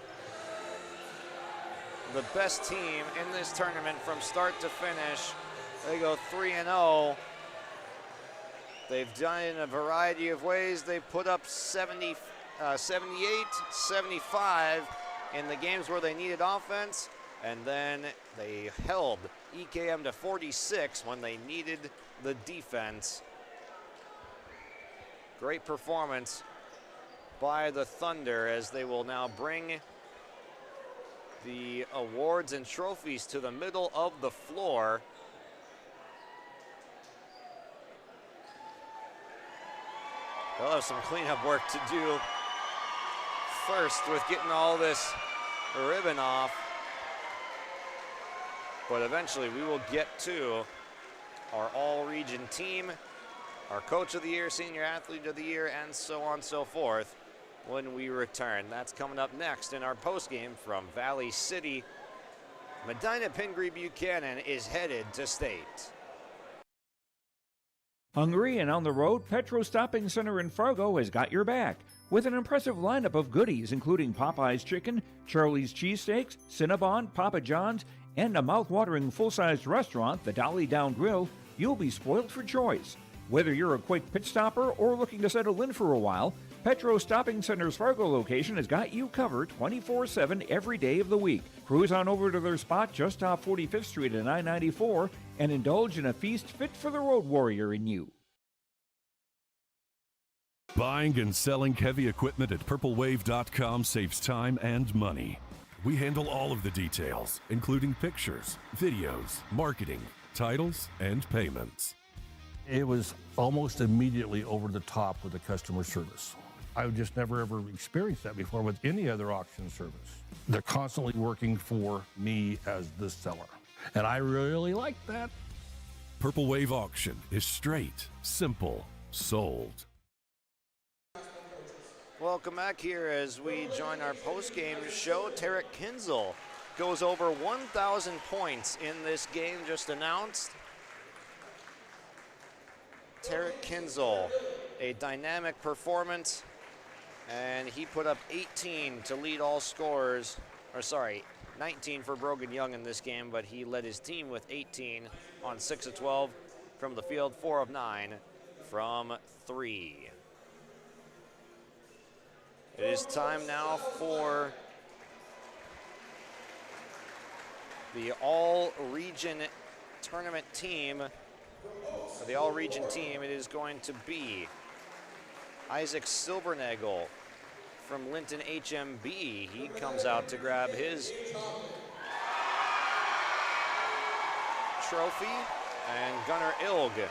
The best team in this tournament from start to finish. They go 3-0. They've done it in a variety of ways. They put up 78, 75 in the games where they needed offense, and then they held EKM to 46 when they needed the defense. Great performance by the Thunder as they will now bring the awards and trophies to the middle of the floor. They'll have some cleanup work to do first with getting all this ribbon off. But eventually we will get to our all-region team, our Coach of the Year, Senior Athlete of the Year, and so on and so forth when we return. That's coming up next in our postgame from Valley City. Medina-Pingree Buchanan is headed to state. Hungry and on the road, Petro Stopping Center in Fargo has got your back with an impressive lineup of goodies including Popeye's Chicken, Charlie's Cheesesteaks, Cinnabon, Papa John's, and a mouth-watering full-sized restaurant, the Dolly Down Grill. You'll be spoiled for choice. Whether you're a quick pit stopper or looking to settle in for a while, Petro Stopping Center's Fargo location has got you covered 24/7 every day of the week. Cruise on over to their spot just off 45th Street and I-94 and indulge in a feast fit for the road warrior in you. Buying and selling heavy equipment at purplewave.com saves time and money. We handle all of the details, including pictures, videos, marketing, titles, and payments. It was almost immediately over the top with the customer service. I've just never ever experienced that before with any other auction service. They're constantly working for me as the seller, and I really like that. Purple Wave Auction is straight, simple, sold. Welcome back here as we join our post-game show. Tarek Kinzel goes over 1,000 points in this game just announced. Tarek Kinzel, a dynamic performance, and he put up 18 to lead all scorers, 19 for Brogan Young in this game, but he led his team with 18 on 6 of 12 from the field, 4 of 9 from 3. It is time now for the all-region tournament team. For the all-region team, it is going to be Isaac Silvernagel from Linton HMB. He comes out to grab his trophy. And Gunnar Ilg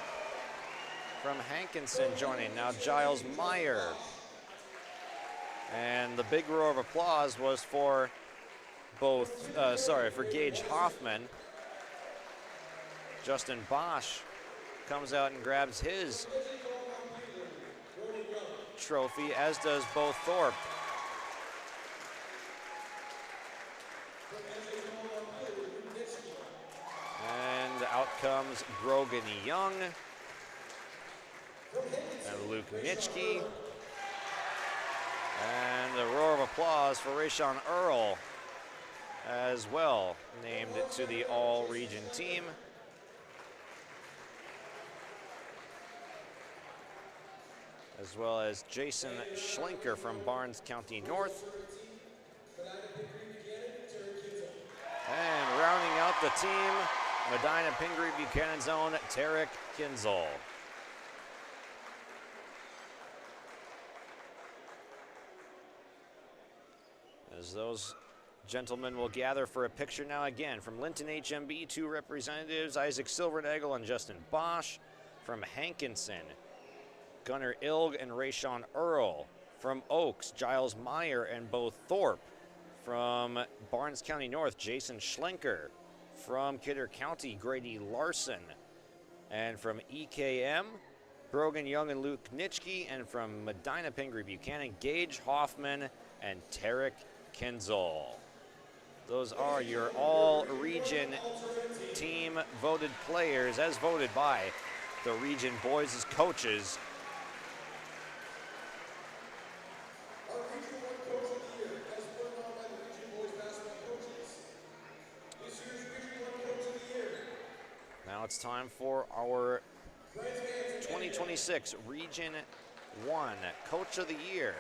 from Hankinson joining. Now Giles Meyer. And the big roar of applause was for for Gage Hoffman. Justin Bosch comes out and grabs his trophy, as does Bo Thorpe. And out comes Brogan Young and Luke Nitschke. And a roar of applause for Rayshawn Earl as well, named to the all-region team. As well as Jason Schlenker from Barnes County North. And rounding out the team, Medina-Pingree Buchanan's own Tarek Kinzel. As those Gentlemen will gather for a picture now again. From Linton HMB, 2 representatives, Isaac Silvernagel and Justin Bosch. From Hankinson, Gunnar Ilg and Rayshawn Earl. From Oaks, Giles Meyer and Bo Thorpe. From Barnes County North, Jason Schlenker. From Kidder County, Grady Larson. And from EKM, Brogan Young and Luke Nitschke. And from Medina-Pingree Buchanan, Gage Hoffman and Tarek Kinzel. Those are your all-region team voted players as voted by the region boys' coaches. Now it's time for our 2026 Region 1 Coach of the Year.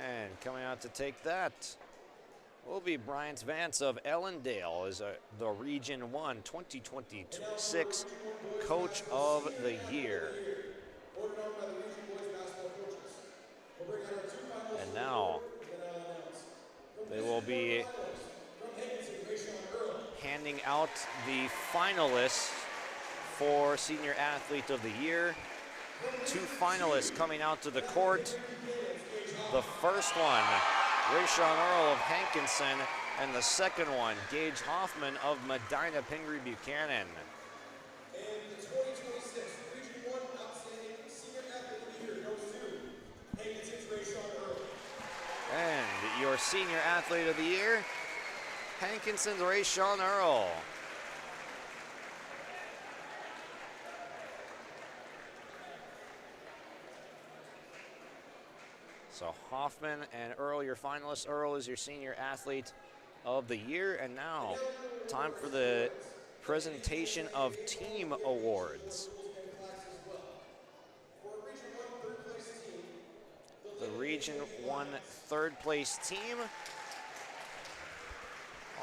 And coming out to take that will be Bryant Vance of Ellendale as the Region 1 2026 Coach of the Year. And now they will be handing out the finalists for Senior Athlete of the Year. 2 finalists coming out to the court. The first one, Rayshawn Earl of Hankinson, and the second one, Gage Hoffman of Medina-Pingree Buchanan. And the 2026 Region 1 Outstanding Senior Athlete of the Year goes to Hankinson's Rayshawn Earl. And your Senior Athlete of the Year, Hankinson's Rayshawn Earl. So Hoffman and Earl, your finalists. Earl is your Senior Athlete of the Year. And now, time for the presentation of team awards. The Region 1 third place team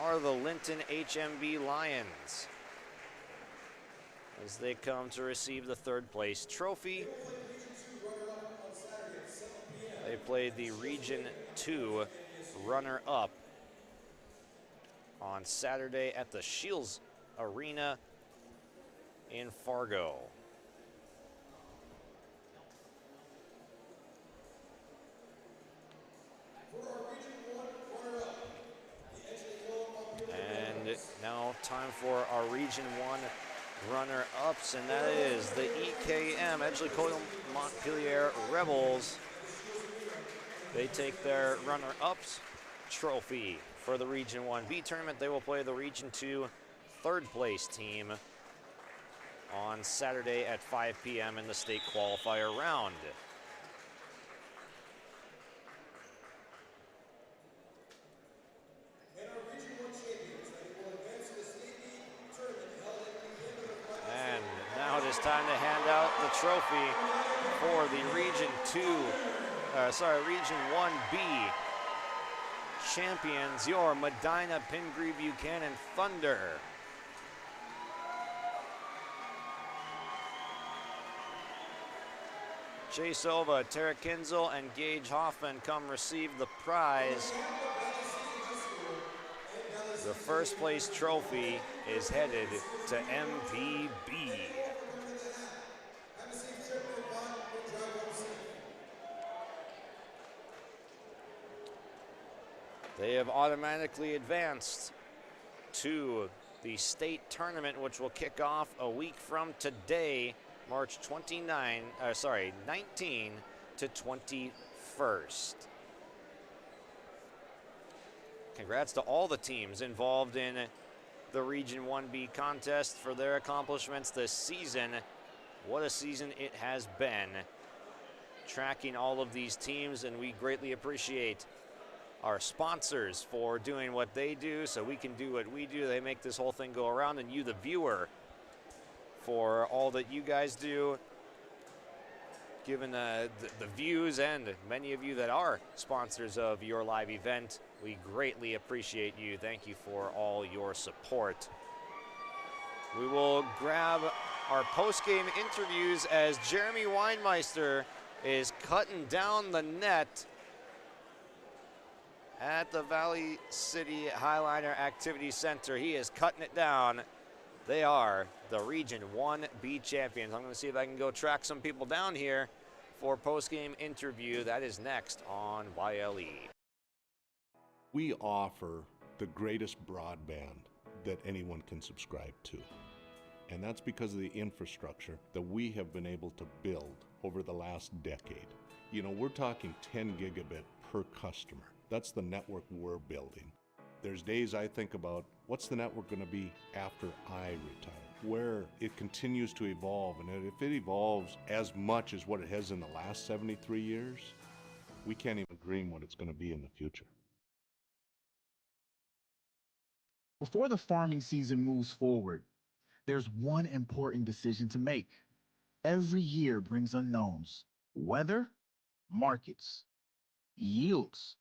are the Linton HMB Lions, as they come to receive the third place trophy. They played the Region 2 runner-up on Saturday at the Shields Arena in Fargo. And now time for our Region 1 runner-ups, and that is the EKM Edgeley-Kulm-Montpelier Rebels. They take their runner-ups trophy for the Region 1B tournament. They will play the Region 2 third place team on Saturday at 5 p.m. in the state qualifier round. And now it is time to hand out the trophy for the Region 1B champions, your Medina-Pingree Buchanan Thunder. Jay Silva, Tara Kinzel, and Gage Hoffman come receive the prize. The first place trophy is headed to MPB. They have automatically advanced to the state tournament, which will kick off a week from today, March 19 to 21st. Congrats to all the teams involved in the Region 1B contest for their accomplishments this season. What a season it has been, tracking all of these teams, and we greatly appreciate our sponsors for doing what they do so we can do what we do. They make this whole thing go around, and you, the viewer, for all that you guys do, given the views, and many of you that are sponsors of your live event. We greatly appreciate you. Thank you for all your support. We will grab our post-game interviews as Jeremy Weinmeister is cutting down the net at the Valley City Highliner Activity Center. He is cutting it down. They are the Region 1B champions. I'm going to see if I can go track some people down here for post-game interview. That is next on YLE. We offer the greatest broadband that anyone can subscribe to. And that's because of the infrastructure that we have been able to build over the last decade. You know, we're talking 10 gigabit per customer. That's the network we're building. There's days I think about, what's the network going to be after I retire? Where it continues to evolve, and if it evolves as much as what it has in the last 73 years, we can't even dream what it's going to be in the future. Before the farming season moves forward, there's one important decision to make. Every year brings unknowns: weather, markets, yields.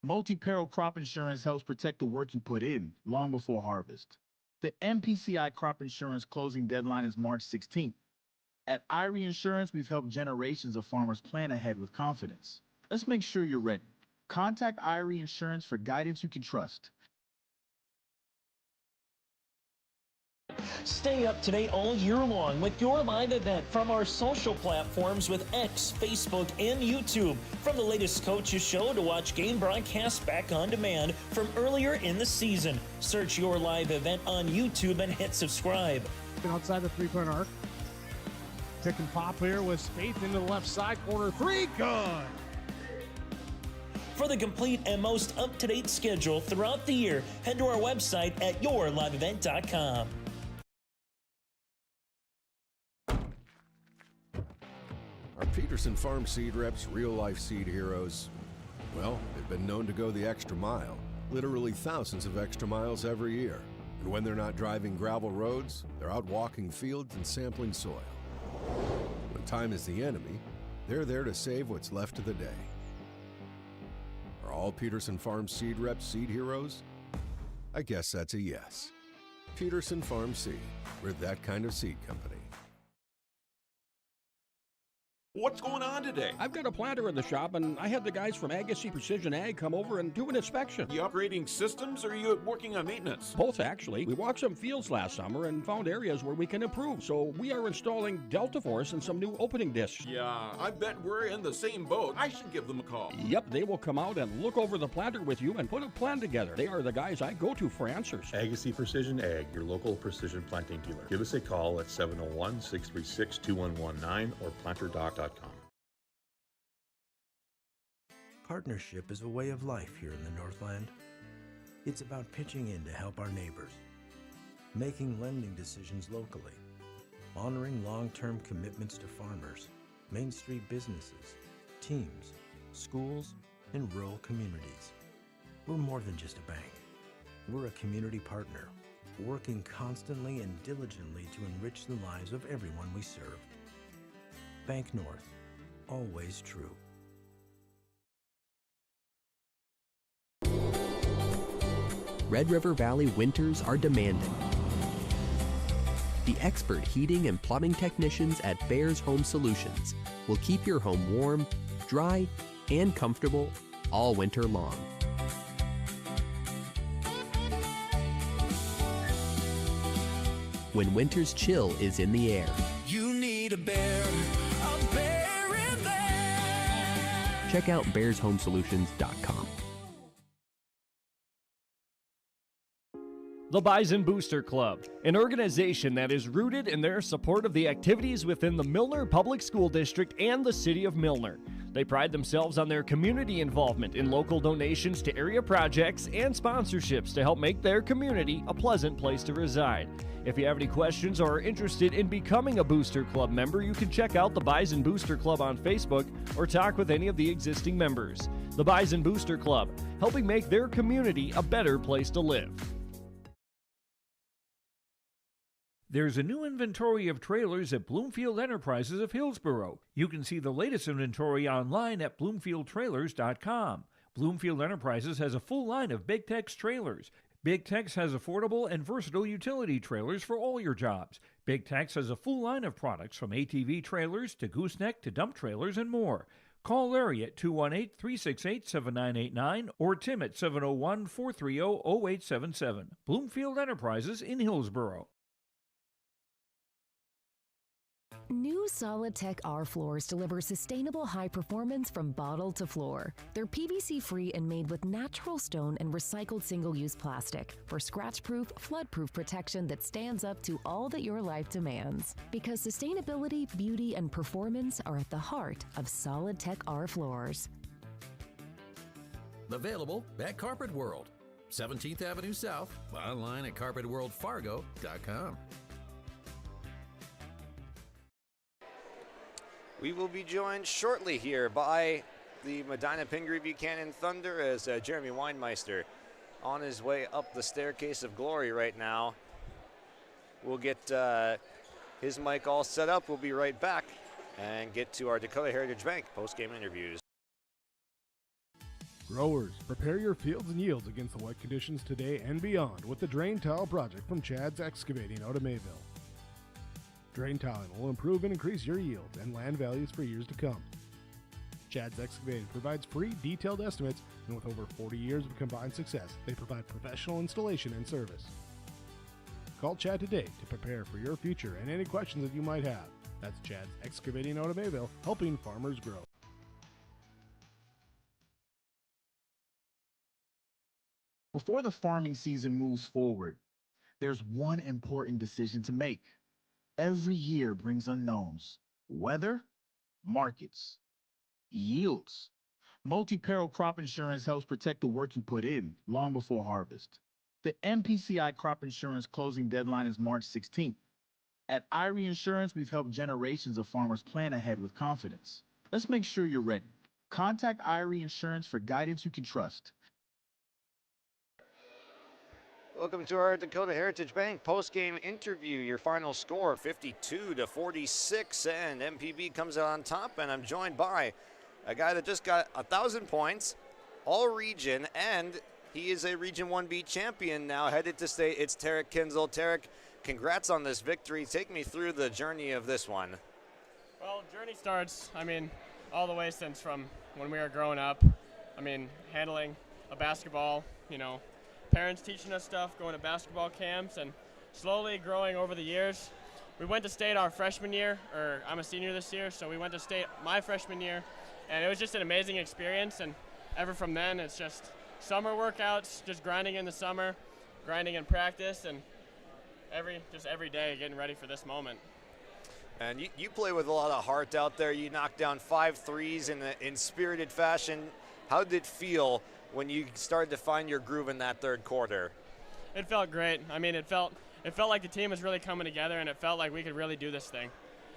Multi-peril crop insurance helps protect the work you put in long before harvest. The MPCI crop insurance closing deadline is March 16th. At IRE Insurance, we've helped generations of farmers plan ahead with confidence. Let's make sure you're ready. Contact IRE Insurance for guidance you can trust. Stay up to date all year long with your live event from our social platforms with X, Facebook, and YouTube. From the latest coaches show to watch game broadcasts back on demand from earlier in the season. Search your live event on YouTube and hit subscribe. Outside the three-point arc. Pick and pop here with Spaeth into the left side corner. Three, good. For the complete and most up-to-date schedule throughout the year, head to our website at yourliveevent.com. Our Peterson Farm seed reps, real-life seed heroes, well, they've been known to go the extra mile, literally thousands of extra miles every year. And when they're not driving gravel roads, they're out walking fields and sampling soil. When time is the enemy, they're there to save what's left of the day. Are all Peterson Farm seed reps seed heroes? I guess that's a yes. Peterson Farm Seed, we're that kind of seed company. What's going on today? I've got a planter in the shop, and I had the guys from Agassiz Precision Ag come over and do an inspection. You upgrading systems, or are you working on maintenance? Both, actually. We walked some fields last summer and found areas where we can improve. So we are installing Delta Force and some new opening discs. Yeah, I bet we're in the same boat. I should give them a call. Yep, they will come out and look over the planter with you and put a plan together. They are the guys I go to for answers. Agassiz Precision Ag, your local precision planting dealer. Give us a call at 701-636-2119 or planterdoc.com. Partnership is a way of life here in the Northland. It's about pitching in to help our neighbors, making lending decisions locally, honoring long-term commitments to farmers, Main Street businesses, teams, schools, and rural communities. We're more than just a bank. We're a community partner, working constantly and diligently to enrich the lives of everyone we serve. Bank North, always true. Red River Valley winters are demanding. The expert heating and plumbing technicians at Bears Home Solutions will keep your home warm, dry, and comfortable all winter long. When winter's chill is in the air, You need a bear in there. check out bearshomesolutions.com. The Bison Booster Club, an organization that is rooted in their support of the activities within the Milner Public School District and the City of Milner. They pride themselves on their community involvement in local donations to area projects and sponsorships to help make their community a pleasant place to reside. If you have any questions or are interested in becoming a Booster Club member, you can check out the Bison Booster Club on Facebook or talk with any of the existing members. The Bison Booster Club, helping make their community a better place to live. There's a new inventory of trailers at Bloomfield Enterprises of Hillsborough. You can see the latest inventory online at bloomfieldtrailers.com. Bloomfield Enterprises has a full line of Big Tex trailers. Big Tex has affordable and versatile utility trailers for all your jobs. Big Tex has a full line of products from ATV trailers to gooseneck to dump trailers and more. Call Larry at 218-368-7989 or Tim at 701-430-0877. Bloomfield Enterprises in Hillsboro. New Solid-Tech R floors deliver sustainable high performance from bottle to floor. They're PVC-free and made with natural stone and recycled single-use plastic for scratch-proof, flood-proof protection that stands up to all that your life demands. Because sustainability, beauty, and performance are at the heart of Solid-Tech R floors. Available at Carpet World, 17th Avenue South, online at carpetworldfargo.com. We will be joined shortly here by the Medina-Pingree Buchanan Thunder as Jeremy Weinmeister on his way up the staircase of glory right now. We'll get his mic all set up. We'll be right back and get to our Dakota Heritage Bank post-game interviews. Growers, prepare your fields and yields against the wet conditions today and beyond with the Drain Tile Project from Chad's Excavating out of Mayville. Drain tiling will improve and increase your yield and land values for years to come. Chad's Excavating provides free detailed estimates, and with over 40 years of combined success, they provide professional installation and service. Call Chad today to prepare for your future and any questions that you might have. That's Chad's Excavating out of Mayville, helping farmers grow. Before the farming season moves forward, there's one important decision to make. Every year brings unknowns: weather, markets, yields. Multi-peril crop insurance helps protect the work you put in long before harvest. The MPCI crop insurance closing deadline is March 16th. At IRE Insurance, we've helped generations of farmers plan ahead with confidence. Let's make sure you're ready. Contact IRE Insurance for guidance you can trust. Welcome to our Dakota Heritage Bank post-game interview. Your final score, 52-46, and MPB comes out on top, and I'm joined by a guy that just got 1,000 points, all region, and he is a Region 1B champion now, headed to state. It's Tarek Kinzel. Tarek, congrats on this victory. Take me through the journey of this one. Well, journey starts, all the way since from when we were growing up. Handling a basketball, parents teaching us stuff, going to basketball camps, and slowly growing over the years. We went to state our freshman year, or I'm a senior this year, so we went to state my freshman year, and it was just an amazing experience. And ever from then, it's just summer workouts, just grinding in the summer, grinding in practice, and every day getting ready for this moment. And you play with a lot of heart out there. You knocked down 5 threes in spirited fashion. How did it feel when you started to find your groove in that third quarter? It felt great. It felt like the team was really coming together, and it felt like we could really do this thing.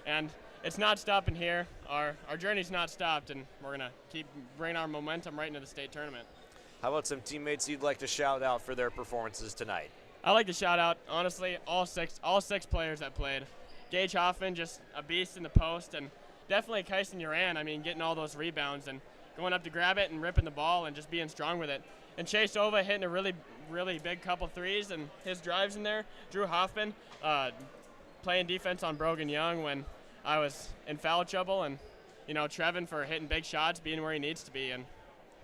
And it's not stopping here. Our journey's not stopped, and we're gonna keep bringing our momentum right into the state tournament. How about some teammates you'd like to shout out for their performances tonight? I like to shout out, honestly, all six players that played. Gage Hoffman, just a beast in the post, and definitely Kyson Uran, getting all those rebounds and going up to grab it and ripping the ball and just being strong with it. And Chase Ova hitting a really, really big couple threes, and his drives in there. Drew Hoffman playing defense on Brogan Young when I was in foul trouble, and, Trevin for hitting big shots, being where he needs to be, and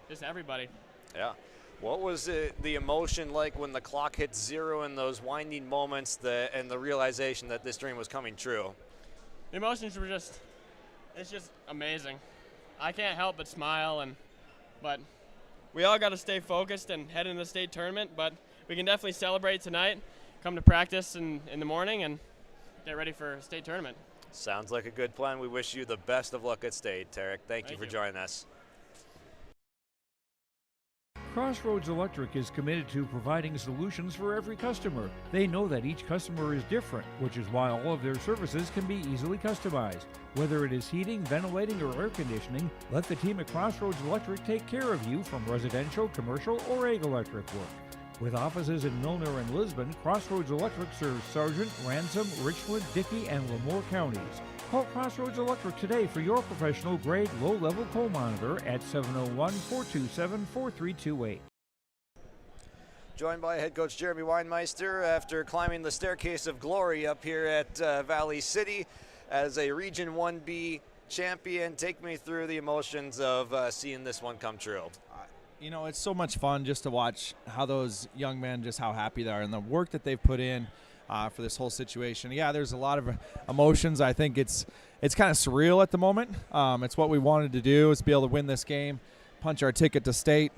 just everybody. Yeah. What was the emotion like when the clock hit 0 in those winding moments and the realization that this dream was coming true? The emotions were it's just amazing. I can't help but smile, but we all got to stay focused and head into the state tournament, but we can definitely celebrate tonight, come to practice in the morning, and get ready for state tournament. Sounds like a good plan. We wish you the best of luck at state, Tarek. Thank you for joining us. Crossroads Electric is committed to providing solutions for every customer. They know that each customer is different, which is why all of their services can be easily customized. Whether it is heating, ventilating, or air conditioning, let the team at Crossroads Electric take care of you from residential, commercial, or ag electric work. With offices in Milner and Lisbon, Crossroads Electric serves Sargent, Ransom, Richwood, Dickey, and Lemoore counties. Call Crossroads Electric today for your professional-grade low-level coal monitor at 701-427-4328. Joined by head coach Jeremy Weinmeister after climbing the staircase of glory up here at Valley City as a Region 1B champion. Take me through the emotions of seeing this one come true. You know, it's so much fun just to watch how those young men, just how happy they are and the work that they've put in for this whole situation. Yeah, there's a lot of emotions. I think it's kind of surreal at the moment. It's what we wanted to do, is be able to win this game, punch our ticket to state.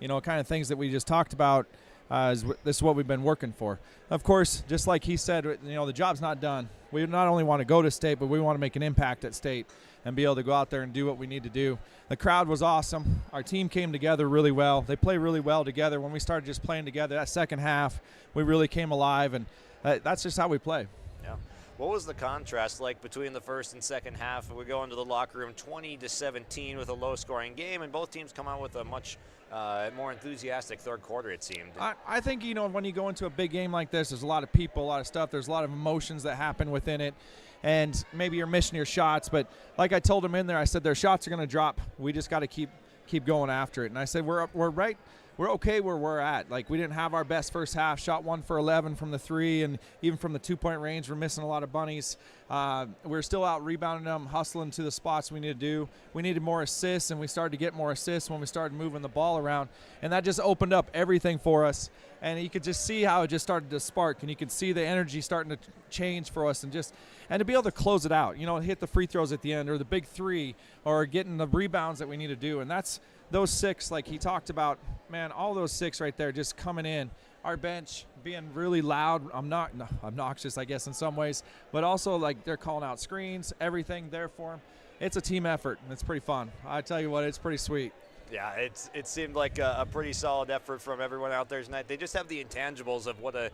You know, kind of things that we just talked about. This is what we've been working for. Of course, just like he said, you know, the job's not done. We not only want to go to state, but we want to make an impact at state and be able to go out there and do what we need to do. The crowd was awesome. Our team came together really well. They play really well together. When we started just playing together, that second half, we really came alive, and that's just how we play. Yeah. What was the contrast like between the first and second half? We go into the locker room 20-17 with a low-scoring game, and both teams come out with a much more enthusiastic third quarter, it seemed. I think, you know, when you go into a big game like this, there's a lot of people, a lot of stuff. There's a lot of emotions that happen within it, and maybe you're missing your shots. But like I told them in there, I said their shots are going to drop. We just got to keep going after it. And I said we're okay where we're at. Like, we didn't have our best first half. Shot 1 for 11 from the 3, and even from the 2-point range, we're missing a lot of bunnies. We're still out rebounding them, hustling to the spots we need to do. We needed more assists, and we started to get more assists when we started moving the ball around, and that just opened up everything for us. And you could just see how it just started to spark, and you could see the energy starting to change for us, and to be able to close it out, you know, hit the free throws at the end, or the big three, or getting the rebounds that we need to do. And that's those 6, like he talked about, man, all those 6 right there just coming in. Our bench being really loud, obnoxious, I guess, in some ways, but also like they're calling out screens, everything there for them. It's a team effort, and it's pretty fun. I tell you what, it's pretty sweet. Yeah, it seemed like a pretty solid effort from everyone out there tonight. They just have the intangibles of what a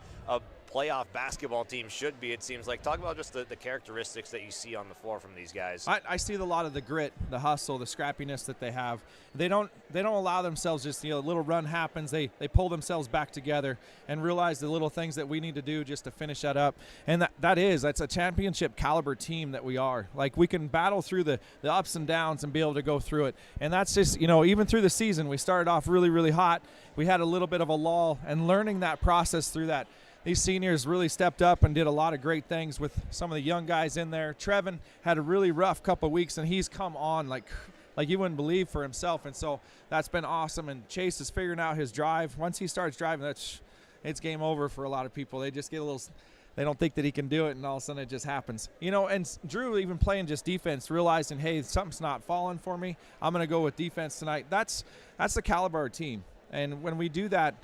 playoff basketball team should be, it seems like. Talk about just the characteristics that you see on the floor from these guys. I see a lot of the grit, the hustle, the scrappiness that they have. They don't allow themselves just, you know, a little run happens. They pull themselves back together and realize the little things that we need to do just to finish that up. And that's a championship caliber team that we are. Like, we can battle through the ups and downs and be able to go through it. And that's just, you know, even through the season, we started off really, really hot. We had a little bit of a lull, and learning that process through that. These seniors really stepped up and did a lot of great things with some of the young guys in there. Trevin had a really rough couple of weeks, and he's come on like you wouldn't believe for himself, and so that's been awesome. And Chase is figuring out his drive. Once he starts driving, it's game over for a lot of people. They just get they don't think that he can do it, and all of a sudden it just happens. You know, and Drew, even playing just defense, realizing, hey, something's not falling for me. I'm going to go with defense tonight. That's the caliber of our team. And when we do that,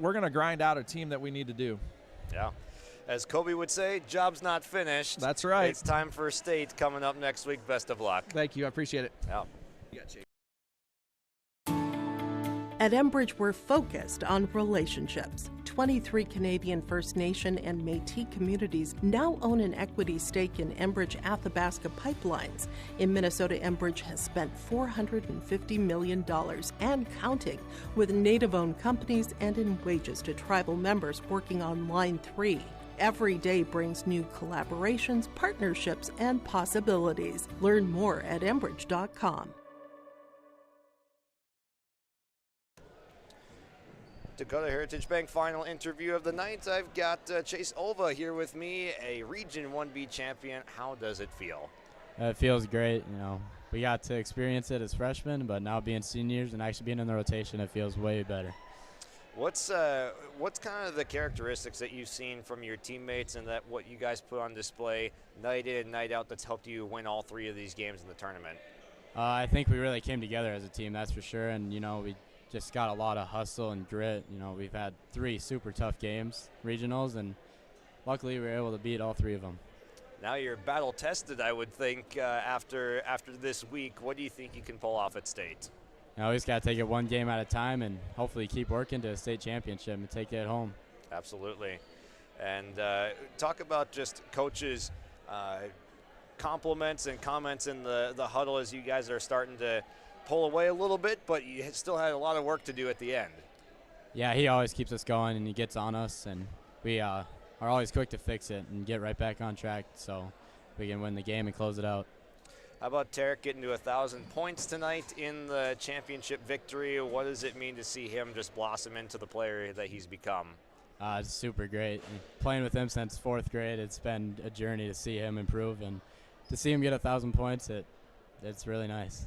we're going to grind out a team that we need to do. Yeah. As Kobe would say, job's not finished. That's right. It's time for state coming up next week. Best of luck. Thank you. I appreciate it. Yeah. At Enbridge, we're focused on relationships. 23 Canadian First Nation and Métis communities now own an equity stake in Enbridge Athabasca Pipelines. In Minnesota, Enbridge has spent $450 million and counting, with Native-owned companies and in wages to tribal members working on Line 3. Every day brings new collaborations, partnerships, and possibilities. Learn more at Enbridge.com. Dakota Heritage Bank final interview of the night. I've got Chase Olva here with me, a Region 1B champion. How does it feel? It feels great. You know, we got to experience it as freshmen, but now being seniors and actually being in the rotation, it feels way better. What's kind of the characteristics that you've seen from your teammates and that what you guys put on display night in and night out that's helped you win all 3 of these games in the tournament? I think we really came together as a team, that's for sure. And, you know, we just got a lot of hustle and grit. You know, we've had 3 super tough games, regionals, and luckily we were able to beat all 3 of them. Now you're battle tested, I would think, after this week. What do you think you can pull off at state? You know, we just got to take it one game at a time and hopefully keep working to a state championship and take it home. Absolutely. And talk about just coaches' compliments and comments in the huddle as you guys are starting to pull away a little bit, but you still had a lot of work to do at the end. Yeah, he always keeps us going, and he gets on us, and we are always quick to fix it and get right back on track so we can win the game and close it out. How about Tarek getting to 1,000 points tonight in the championship victory? What does it mean to see him just blossom into the player that he's become? It's super great. Playing with him since 4th grade, it's been a journey to see him improve, and to see him get 1,000 points, it's really nice.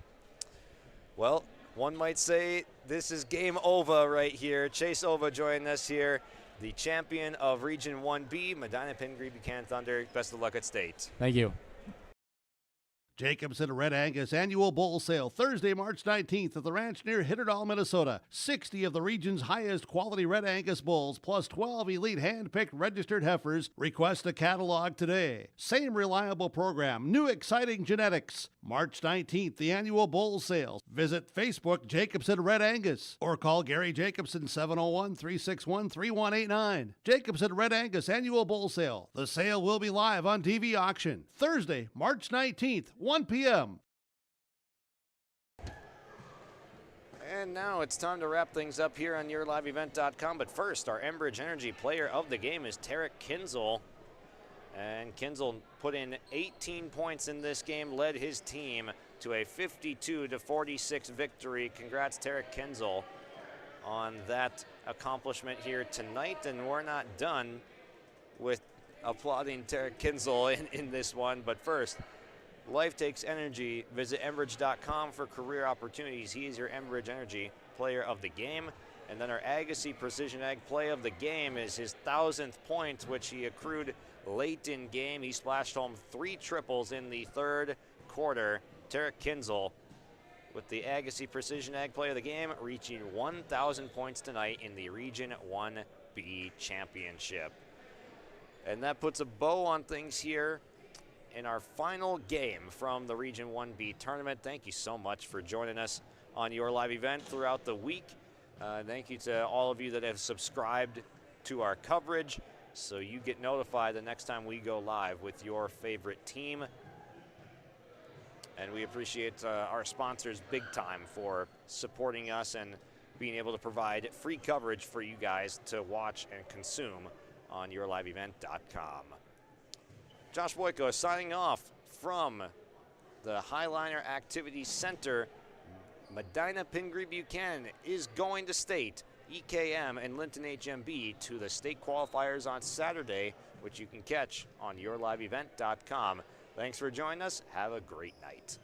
Well, one might say this is game over right here. Chase Ova joining us here, the champion of Region 1B, Medina-Pingree Buchanan Thunder. Best of luck at state. Thank you. Jacobson Red Angus Annual Bull Sale, Thursday, March 19th at the ranch near Hitterdall, Minnesota. 60 of the region's highest quality Red Angus bulls, plus 12 elite hand-picked registered heifers. Request a catalog today. Same reliable program, new exciting genetics. March 19th, the Annual Bull Sale. Visit Facebook Jacobson Red Angus or call Gary Jacobson 701-361-3189. Jacobson Red Angus Annual Bull Sale. The sale will be live on TV auction. Thursday, March 19th, 1 p.m. And now it's time to wrap things up here on YourLiveEvent.com. But first, our Enbridge Energy player of the game is Tarek Kinzel. And Kinzel put in 18 points in this game, led his team to a 52-46 victory. Congrats, Tarek Kinzel, on that accomplishment here tonight. And we're not done with applauding Tarek Kinzel in this one. But first, life takes energy. Visit Enbridge.com for career opportunities. He is your Enbridge Energy player of the game. And then our Agassiz Precision Ag play of the game is his 1,000th point, which he accrued late in game. He splashed home 3 triples in the 3rd quarter. Tarek Kinzel with the Agassiz Precision Ag play of the game, reaching 1,000 points tonight in the Region 1B Championship. And that puts a bow on things here in our final game from the Region 1B tournament. Thank you so much for joining us on your live event throughout the week. Thank you to all of you that have subscribed to our coverage so you get notified the next time we go live with your favorite team. And we appreciate our sponsors big time for supporting us and being able to provide free coverage for you guys to watch and consume on YourLiveEvent.com. Josh Boyko signing off from the Highliner Activity Center. Medina-Pingree Buchanan is going to state. EKM and Linton HMB to the state qualifiers on Saturday, which you can catch on YourLiveEvent.com. Thanks for joining us. Have a great night.